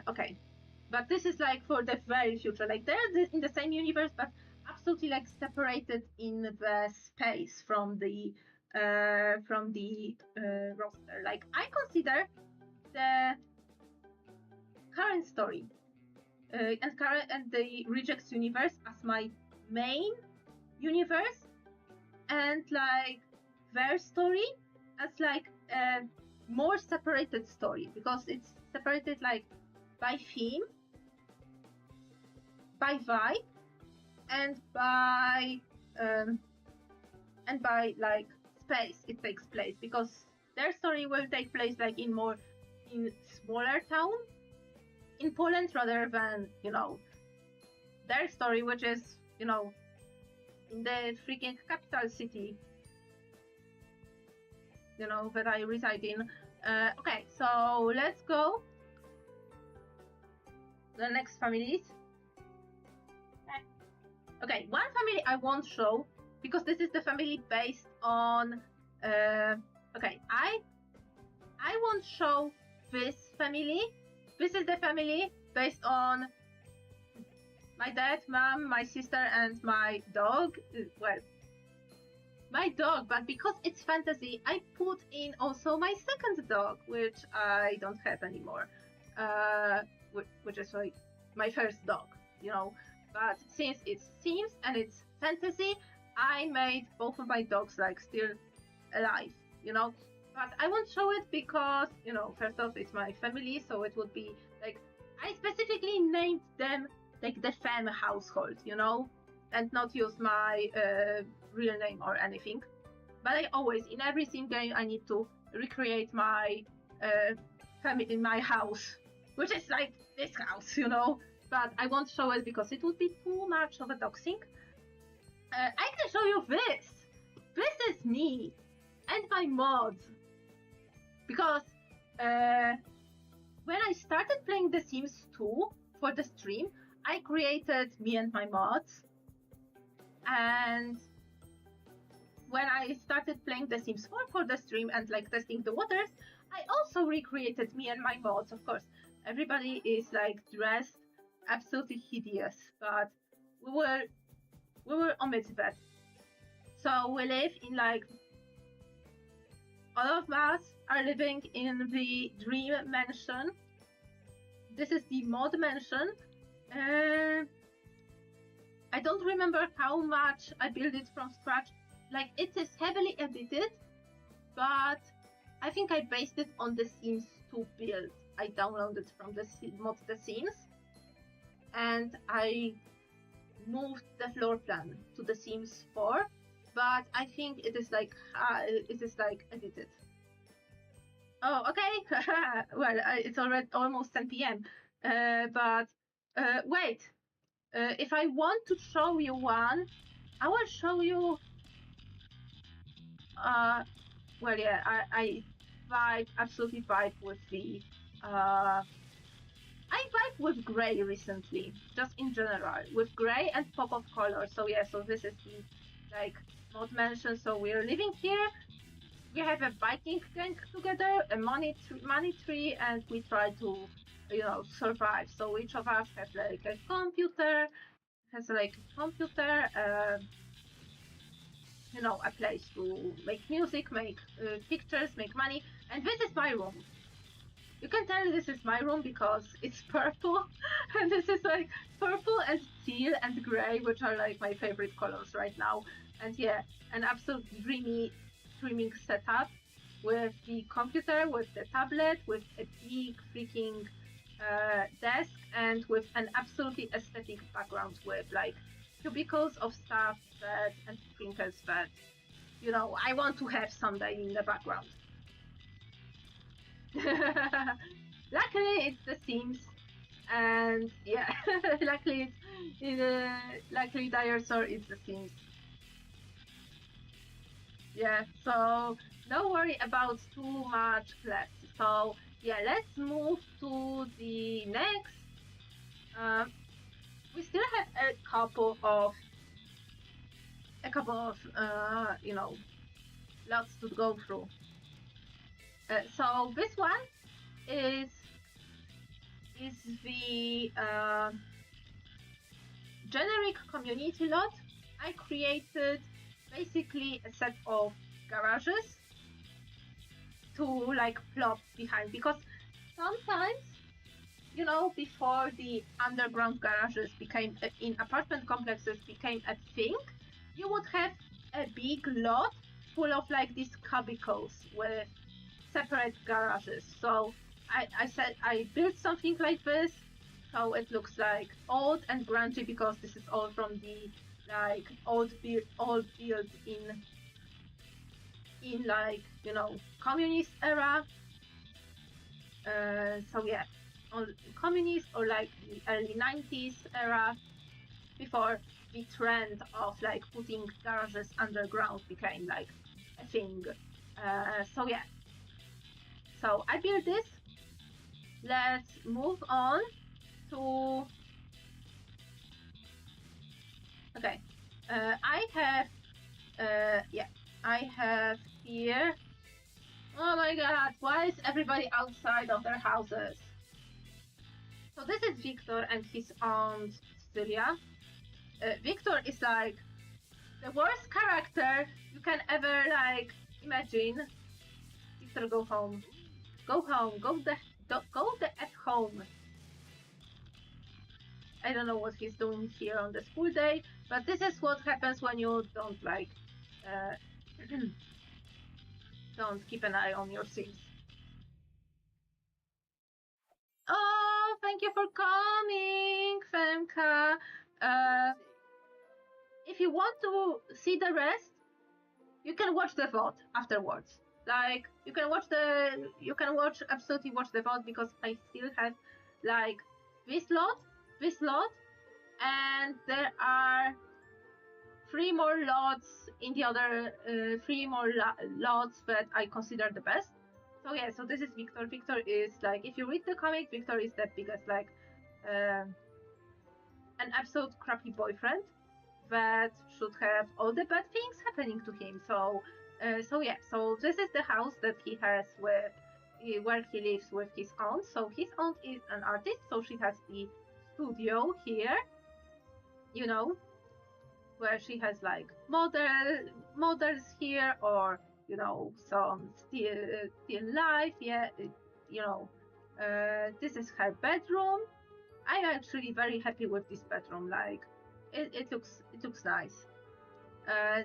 Okay, but this is like for the very future. Like they're in the same universe, but absolutely like separated in the space from the roster. Like I consider the current story and the Rejects universe as my main universe, and like their story as like a more separated story because it's separated like by theme, by vibe, and by like space it takes place, because their story will take place like in smaller town in Poland rather than, you know, their story, which is, you know, in the freaking capital city, you know, that I reside in. Okay, so let's go. The next families. Okay, one family I won't show because this is the family based on. Okay, I won't show this family. This is the family based on my dad, mom, my sister, and my dog. Well, my dog, but because it's fantasy, I put in also my second dog, which I don't have anymore. Which is like my first dog, you know. But since it's Sims and it's fantasy, I made both of my dogs like still alive, you know. But I won't show it because, you know, first off, it's my family, so it would be like I specifically named them like the fam household, you know, and not use my real name or anything. But I always, in every sim game, I need to recreate my family in my house, which is like this house, you know. But I won't show it because it would be too much of a doxing. I can show you this. This is me and my mods. Because when I started playing The Sims 2 for the stream, I created me and my mods. And when I started playing The Sims 4 for the stream and like testing the waters, I also recreated me and my mods. Of course, everybody is like dressed absolutely hideous, but we will omit that. So we live in like all of us are living in the dream mansion. This is the mod mansion. I don't remember how much I built it from scratch. Like, it is heavily edited, but I think I based it on the Sims 2 build. I downloaded from the mod The Sims, and I moved the floor plan to The Sims 4, but I think it is like edited. Oh, okay. Well, it's already almost 10 p.m. But wait. If I want to show you one, I will show you. Well, yeah, I absolutely vibe with the. I vibe with gray recently, just in general, with gray and pop of color. So yeah, so this is the like mod mansion. So we're living here. We have a biking gang together, a money tree, and we try to, survive. So each of us has like a computer, a place to make music, make pictures, make money. And this is my room. You can tell this is my room because it's purple, and this is like purple and teal and gray, which are like my favorite colors right now. And yeah, an absolute dreaming setup with the computer, with the tablet, with a big freaking desk, and with an absolutely aesthetic background with like cubicles of stuff and trinkets that, I want to have someday in the background. Luckily, it's The Sims, and yeah, luckily Dinosaur is The Sims. Yeah, so don't worry about too much left. So yeah, let's move to the next. We still have a couple of lots to go through. So this one is the generic community lot. I created basically a set of garages to like plop behind, because sometimes, before the underground garages became in apartment complexes became a thing, you would have a big lot full of like these cubicles with separate garages. So I said I built something like this, so it looks like old and grungy, because this is all from the like old build in like communist era. So yeah, on communist or like the early 90s era, before the trend of like putting garages underground became like a thing. So yeah, so I built this. Let's move on to. Okay, I have here. Oh my god, why is everybody outside of their houses? So this is Victor and his aunt Celia. Victor is like the worst character you can ever like imagine. Victor, go home. Go home. Go the F home. I don't know what he's doing here on the school day, but this is what happens when you don't like don't keep an eye on your Sims. Oh, thank you for coming, Femka. If you want to see the rest, you can watch the VOD afterwards. Like you can absolutely watch the VOD, because I still have like this lot, and there are 3 more lots in the other 3 more lots that I consider the best. So yeah, so this is Victor. Victor is like, if you read the comic, Victor is the biggest like an absolute crappy boyfriend that should have all the bad things happening to him. So yeah, so this is the house that he has where he lives with his aunt. So his aunt is an artist, so she has the studio here, where she has like models here, or you know, some still life. Yeah, you know, this is her bedroom. I'm actually very happy with this bedroom. Like, it looks nice.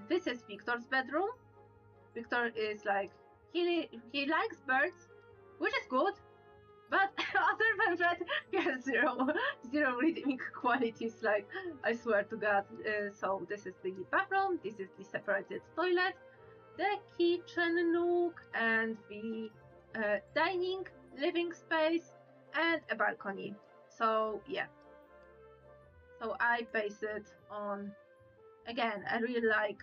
This is Victor's bedroom. Victor is like, he likes birds, which is good, but other than that, he has zero reading qualities. Like, I swear to God. So this is the bathroom. This is the separated toilet, the kitchen nook, and the dining living space, and a balcony. So yeah. So I base it on, again, I really like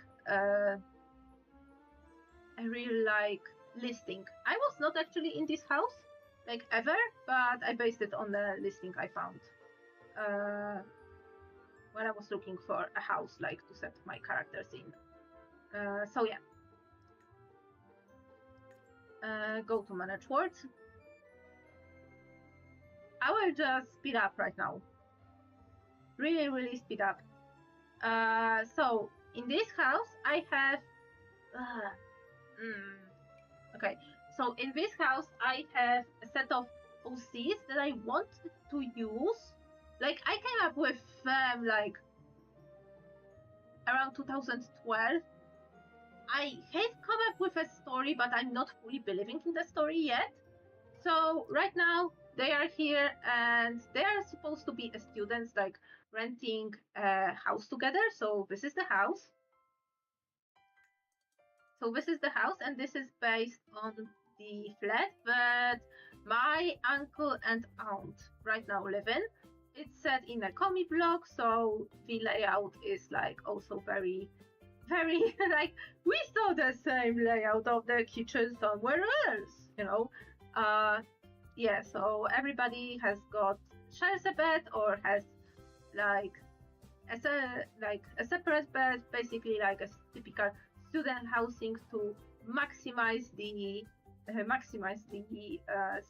listing. I was not actually in this house, like, ever, but I based it on the listing I found when I was looking for a house, like, to set my characters in. So yeah. Go to manage words. I will just speed up right now. Really speed up. So in this house I have okay, so in this house I have a set of OCs that I want to use. Like, I came up with them like around 2012. I have come up with a story, but I'm not fully believing in the story yet. So right now they are here, and they are supposed to be students, like, renting a house together. So this is the house. And this is based on the flat that my uncle and aunt right now live in. It's set in a comic block, so the layout is like also very like, we saw the same layout of the kitchen somewhere else, you know. Yeah, so everybody has shares a bed, or has like a separate bed, basically like a typical student housing, to maximize the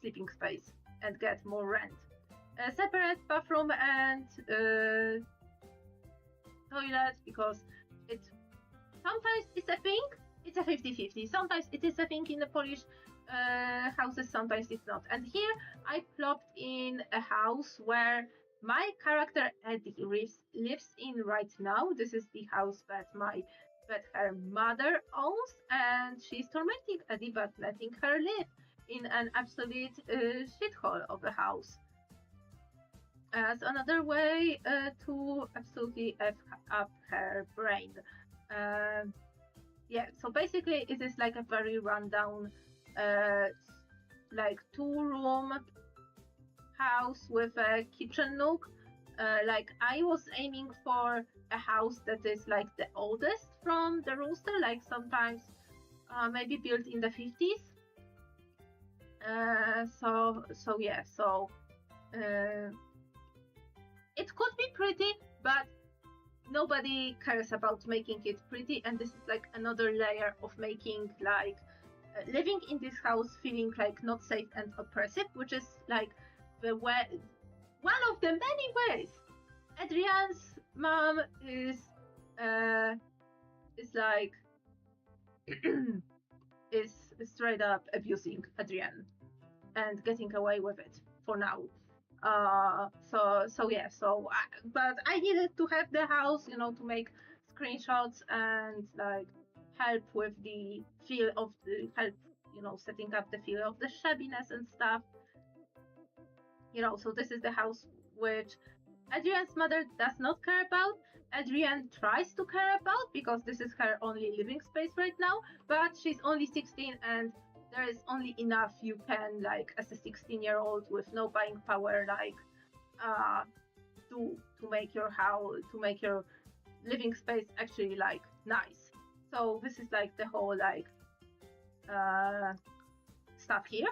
sleeping space and get more rent. A separate bathroom and toilet, because sometimes it's a thing. It's a 50-50. Sometimes it is a thing in the Polish houses, sometimes it's not. And here I plopped in a house where my character Eddie lives in right now. This is the house that her mother owns, and she's tormenting Eddie but letting her live in an absolute shithole of a house, as another way to absolutely F up her brain. Yeah, so basically it is like a very rundown, like 2-room house with a kitchen nook. Like, I was aiming for a house that is like the oldest from the roster, like sometimes maybe built in the 50s. So yeah, so it could be pretty, but nobody cares about making it pretty, and this is like another layer of making like living in this house feeling like not safe and oppressive, which is like one of the many ways Adrian's mom is like is straight up abusing Adrian and getting away with it for now. So yeah, but I needed to have the house, you know, to make screenshots and like help with the feel of the setting up the feel of the shabbiness and stuff. You know, so this is the house which Adrian's mother does not care about. Adrian tries to care about, because this is her only living space right now, but she's only 16, and there is only enough you can, like, as a 16-year-old with no buying power, like, to make your living space actually like nice. So this is like the whole like stuff here.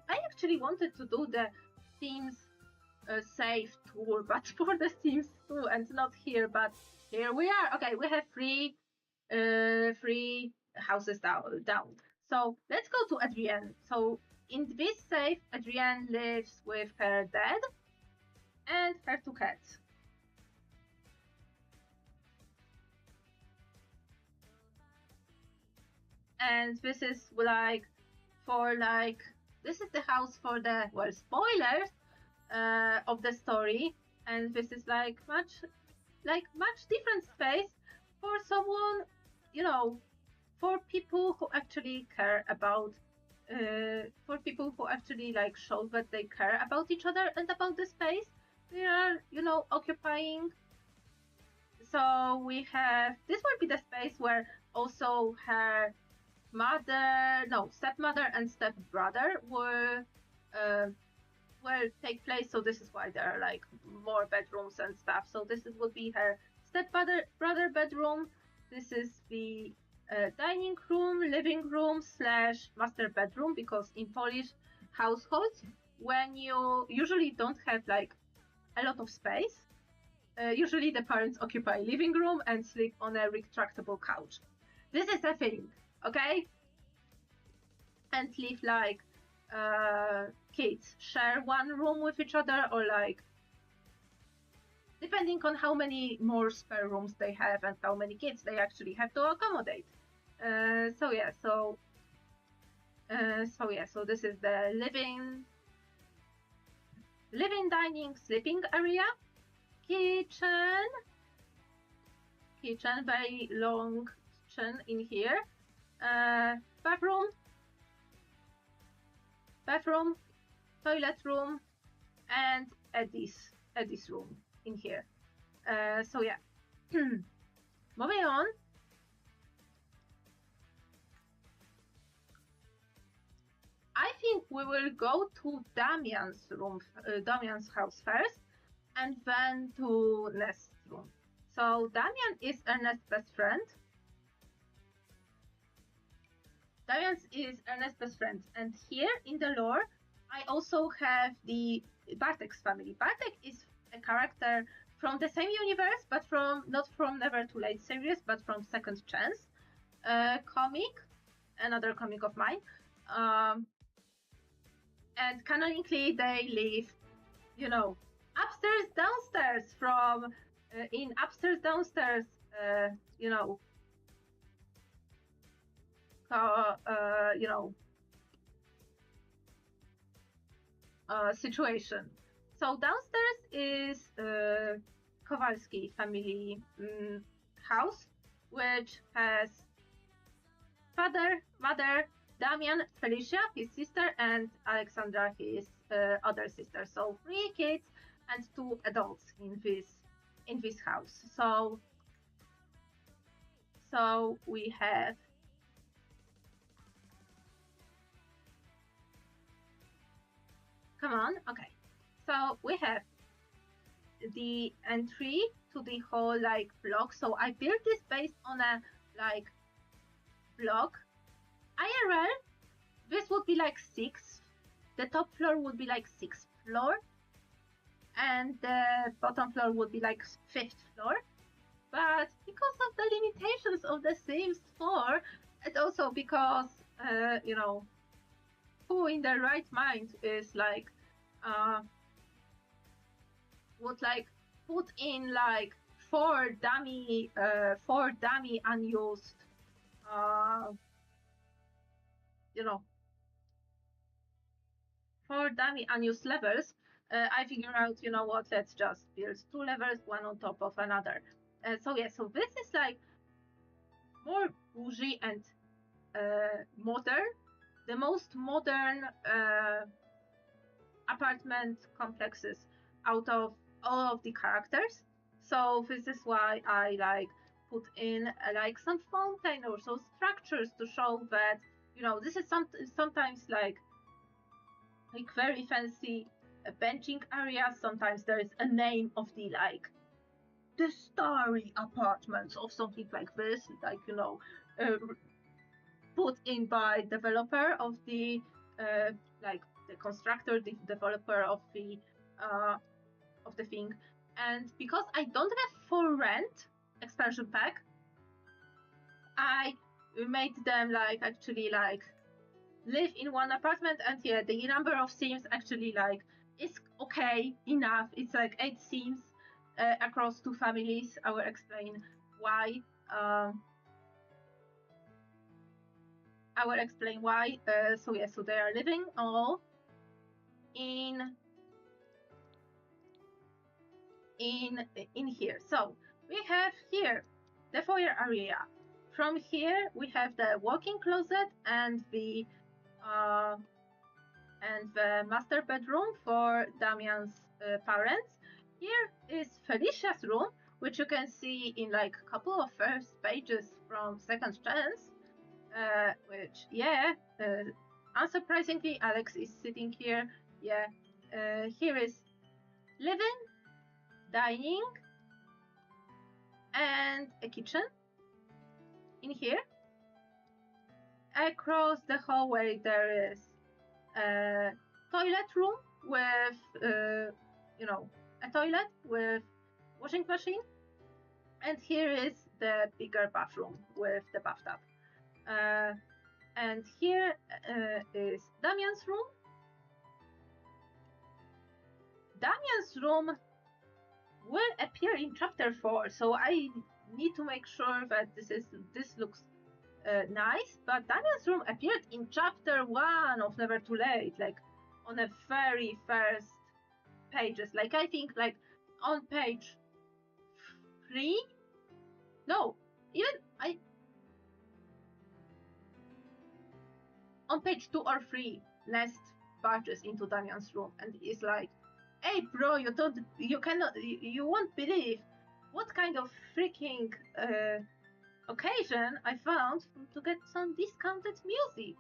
I actually wanted to do the Sims save tour, but for the Sims 2 and not here, but here we are. Okay, we have three houses down. So let's go to Adrienne. So in this save, Adrienne lives with her dad and her 2 cats. and this is like for like this is the house for the spoilers of the story, and this is like much different space for someone, you know, for people who actually care about for people who actually like show that they care about each other and about the space they are, you know, occupying. So we have, this will be the space where also her stepmother and stepbrother will take place. So this is why there are like more bedrooms and stuff. So this would be her stepbrother bedroom. This is the dining room, living room / master bedroom, because in Polish households, when you usually don't have like a lot of space, usually the parents occupy living room and sleep on a retractable couch. This is a thing, okay? And live like kids share one room with each other, or like depending on how many more spare rooms they have and how many kids they actually have to accommodate. So this is the living, dining, sleeping area, kitchen, very long kitchen in here, bathroom, toilet room, and Eddie's room in here. So yeah, moving on. I think we will go to Damian's room, Damian's house first, and then to Nest's room. So Damian is Ernest's best friend. And here in the lore, I also have the Bartek's family. Bartek is a character from the same universe, but not from Never Too Late series, but from Second Chance comic, another comic of mine. And canonically, they live, you know, upstairs, downstairs from in upstairs, downstairs, you know, situation. So downstairs is Kowalski family house, which has father, mother, Damian, Felicia, his sister, and Alexandra, his other sister. So 3 kids and 2 adults in this house. So we have okay. So we have the entry to the whole like block. So I built this based on a like block. IRL, this would be like 6. The top floor would be like 6th floor, and the bottom floor would be like 5th floor. But because of the limitations of the Sims 4, and also because you know, who in their right mind is like would like put in like 4 dummy unused you know, 4 dummy unused levels. I figure out, you know what, let's just build 2 levels, one on top of another. So yeah, so this is like more bougie and modern, the most modern apartment complexes out of all of the characters. So this is why I like put in like some fountain or so structures to show that, you know, this is sometimes like very fancy benching areas. Sometimes there is a name of the like the starry apartments or something like this, like, you know, put in by developer of the like the constructor, the developer of the thing. And because I don't have for rent expansion pack, I made them like actually like live in one apartment, and yeah, the number of Sims actually like is okay enough. It's like 8 Sims across 2 families. I will explain why. I will explain why. So they are living all in here. So we have here the foyer area. From here we have the walk-in closet and the master bedroom for Damian's parents. Here is Felicia's room, which you can see in like a couple of first pages from Second Chance. Which, yeah, unsurprisingly, Alex is sitting here. Yeah, here is living, dining, and a kitchen in here. Across the hallway, there is a toilet room with, a toilet with washing machine. And here is the bigger bathroom with the bathtub. And here is Damian's room. Damian's room will appear in chapter 4, so I need to make sure that this looks nice. But Damian's room appeared in chapter 1 of Never Too Late, like on the very first pages. Like I think like on page 3. No, even on page 2 or 3, Nest barges into Damian's room and is like, "Hey, bro, you won't believe what kind of freaking occasion I found to get some discounted music."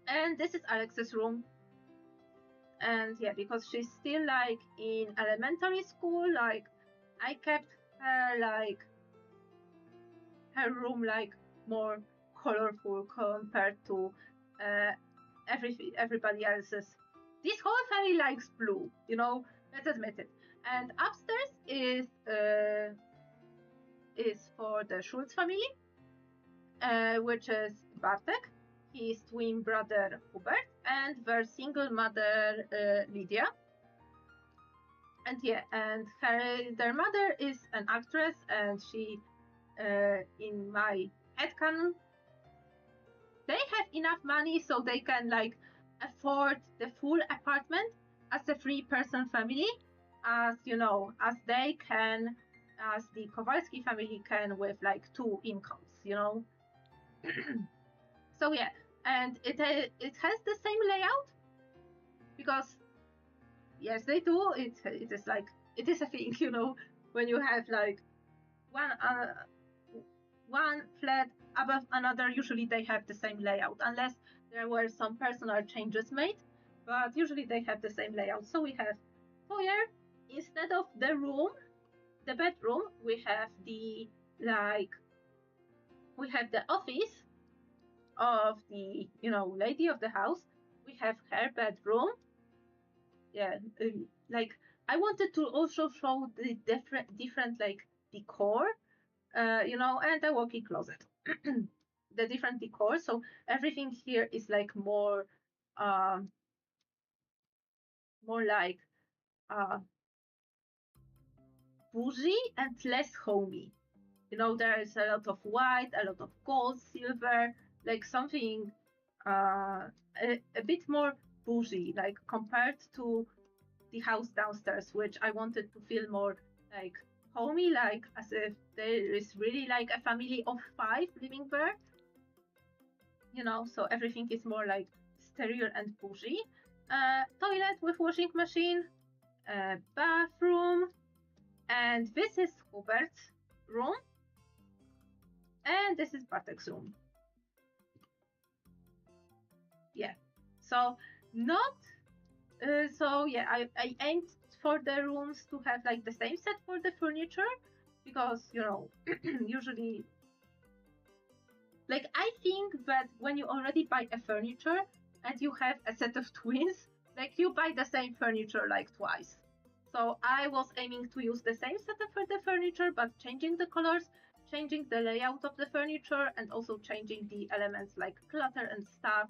And this is Alex's room. And yeah, because she's still like in elementary school, like I kept her like her room like more colorful compared to everybody else's. This whole family likes blue, let's admit it. And upstairs is for the Schultz family, which is Bartek, his twin brother Hubert, and their single mother Lydia. And yeah, and their mother is an actress, and she, in my headcanon, they have enough money so they can like afford the full apartment as a 3-person family, as they can, as the Kowalski family can with like 2 incomes, So yeah, and it has the same layout because yes, they do. It is like it is a thing, when you have like one flat above another, usually they have the same layout, unless there were some personal changes made, but usually they have the same layout. So we have foyer, instead of the bedroom, we have the office of the lady of the house. We have her bedroom. Yeah, like I wanted to also show the different like decor, and a walk-in closet. The different decor. So everything here is like more like bougie and less homey. There is a lot of white, a lot of gold, silver, like something a bit more bougie, like compared to the house downstairs, which I wanted to feel more like homey, like as if there is really like a family of 5 living there. So everything is more like stereo and bougie. Toilet with washing machine, bathroom, and this is Hubert's room, and this is Bartek's room. Yeah, so not. So yeah, I aimed for the rooms to have like the same set for the furniture, because usually, like I think that when you already buy a furniture and you have a set of twins, like you buy the same furniture like twice. So I was aiming to use the same setup for the furniture, but changing the colors, changing the layout of the furniture, and also changing the elements like clutter and stuff.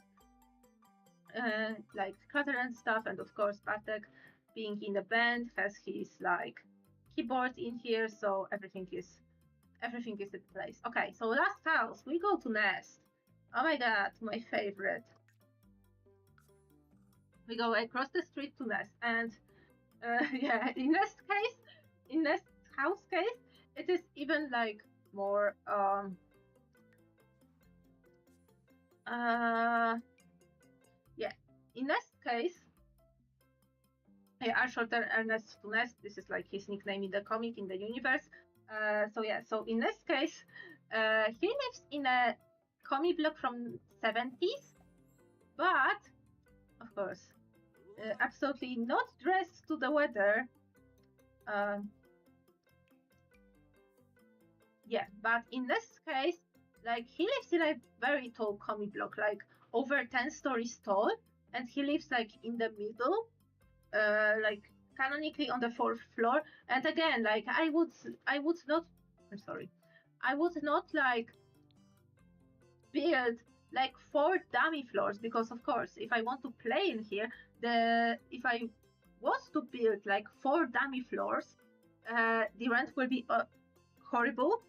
And of course Bartek, being in the band, has his like keyboard in here, so everything is Everything is in place. Okay, so last house, we go to Nest. Oh my god, my favorite. We go across the street to Nest, and yeah, in Nest house case, it is even like more yeah, in Nest case, yeah, I shortened Ernest to Nest. This is like his nickname in the comic, in the universe. So yeah, so in Nest's case, he lives in a comic block from 70s, but of course, absolutely not dressed to the weather. Yeah, but in Nest's case, like he lives in a very tall comic block, like over 10 stories tall, and he lives like in the middle, like canonically on the 4th floor. And again, like I would not, I'm sorry, I would not like build like 4 dummy floors, because of course, if I want to play in here, if I was to build like 4 dummy floors, the rent will be horrible,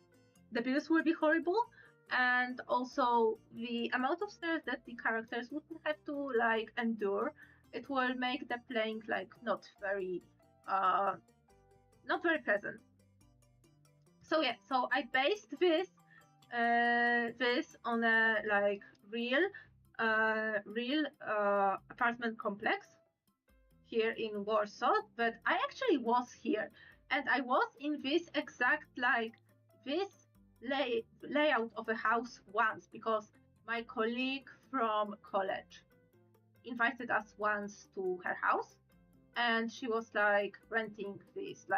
the bills will be horrible, and also the amount of stairs that the characters would have to like endure, it will make the playing like not very pleasant. So yeah, so I based this on a like real apartment complex here in Warsaw, but I actually was here, and I was in this exact like this layout of a house once, because my colleague from college invited us once to her house, and she was like renting this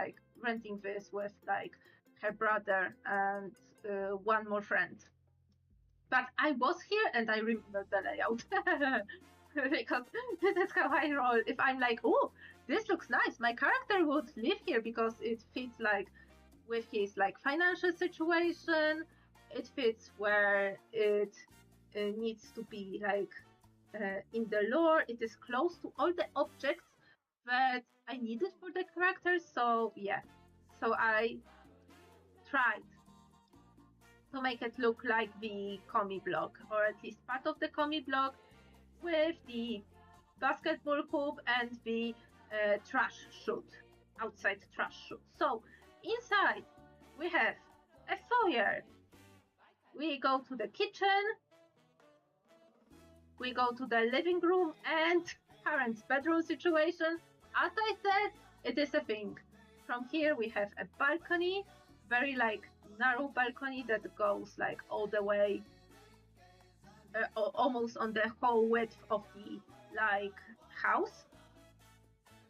with like her brother and one more friend. But I was here and I remember the layout because this is how I roll. If I'm like, oh, this looks nice, my character would live here because it fits like with his like financial situation. It fits where it needs to be like in the lore. It is close to all the objects that I needed for the character. So yeah, so I tried to make it look like the comic block, or at least part of the comic block, with the basketball hoop and the trash chute, outside trash chute. So inside we have a foyer. We go to the kitchen, we go to the living room and parents' bedroom situation. As I said, it is a thing. From here we have a balcony, very like narrow balcony that goes like all the way, almost on the whole width of the like house.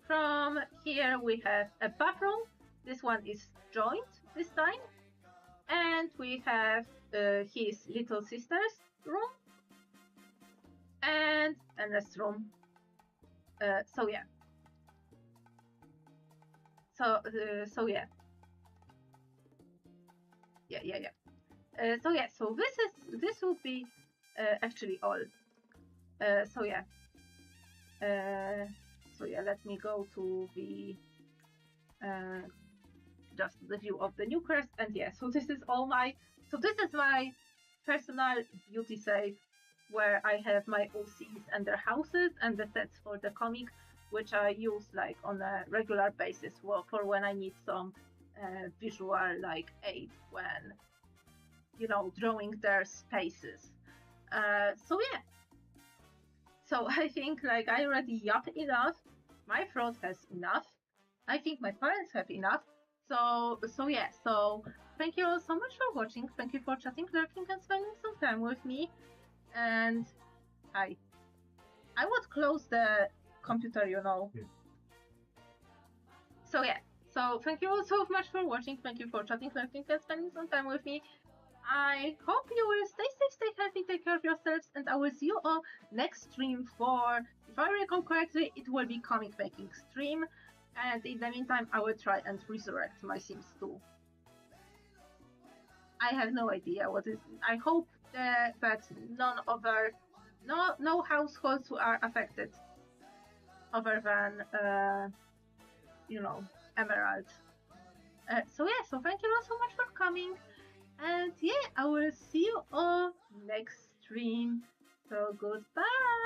From here we have a bathroom. This one is joint this time, and we have his little sister's room and a restroom. So yeah. So yeah. Yeah. So this will be actually all. So yeah. Let me go to the just the view of the new crest, and yeah. So this is my personal beauty save, where I have my OCs and their houses and the sets for the comic, which I use like on a regular basis for when I need some visual like aid when drawing their spaces. So yeah. So I think like I already yapped enough. My throat has enough. I think my parents have enough. So yeah. So thank you all so much for watching. Thank you for chatting, lurking, and spending some time with me. And I would close the computer, Yeah. So yeah. So thank you all so much for watching. Thank you for chatting, lurking, and spending some time with me. I hope you will stay safe, stay healthy, take care of yourselves, and I will see you all next stream for, if I recall correctly, it will be comic making stream. And in the meantime, I will try and resurrect my Sims 2. I have no idea what is. I hope that no households are affected other than Emerald. So yeah, so thank you all so much for coming. And yeah, I will see you all next stream. So goodbye.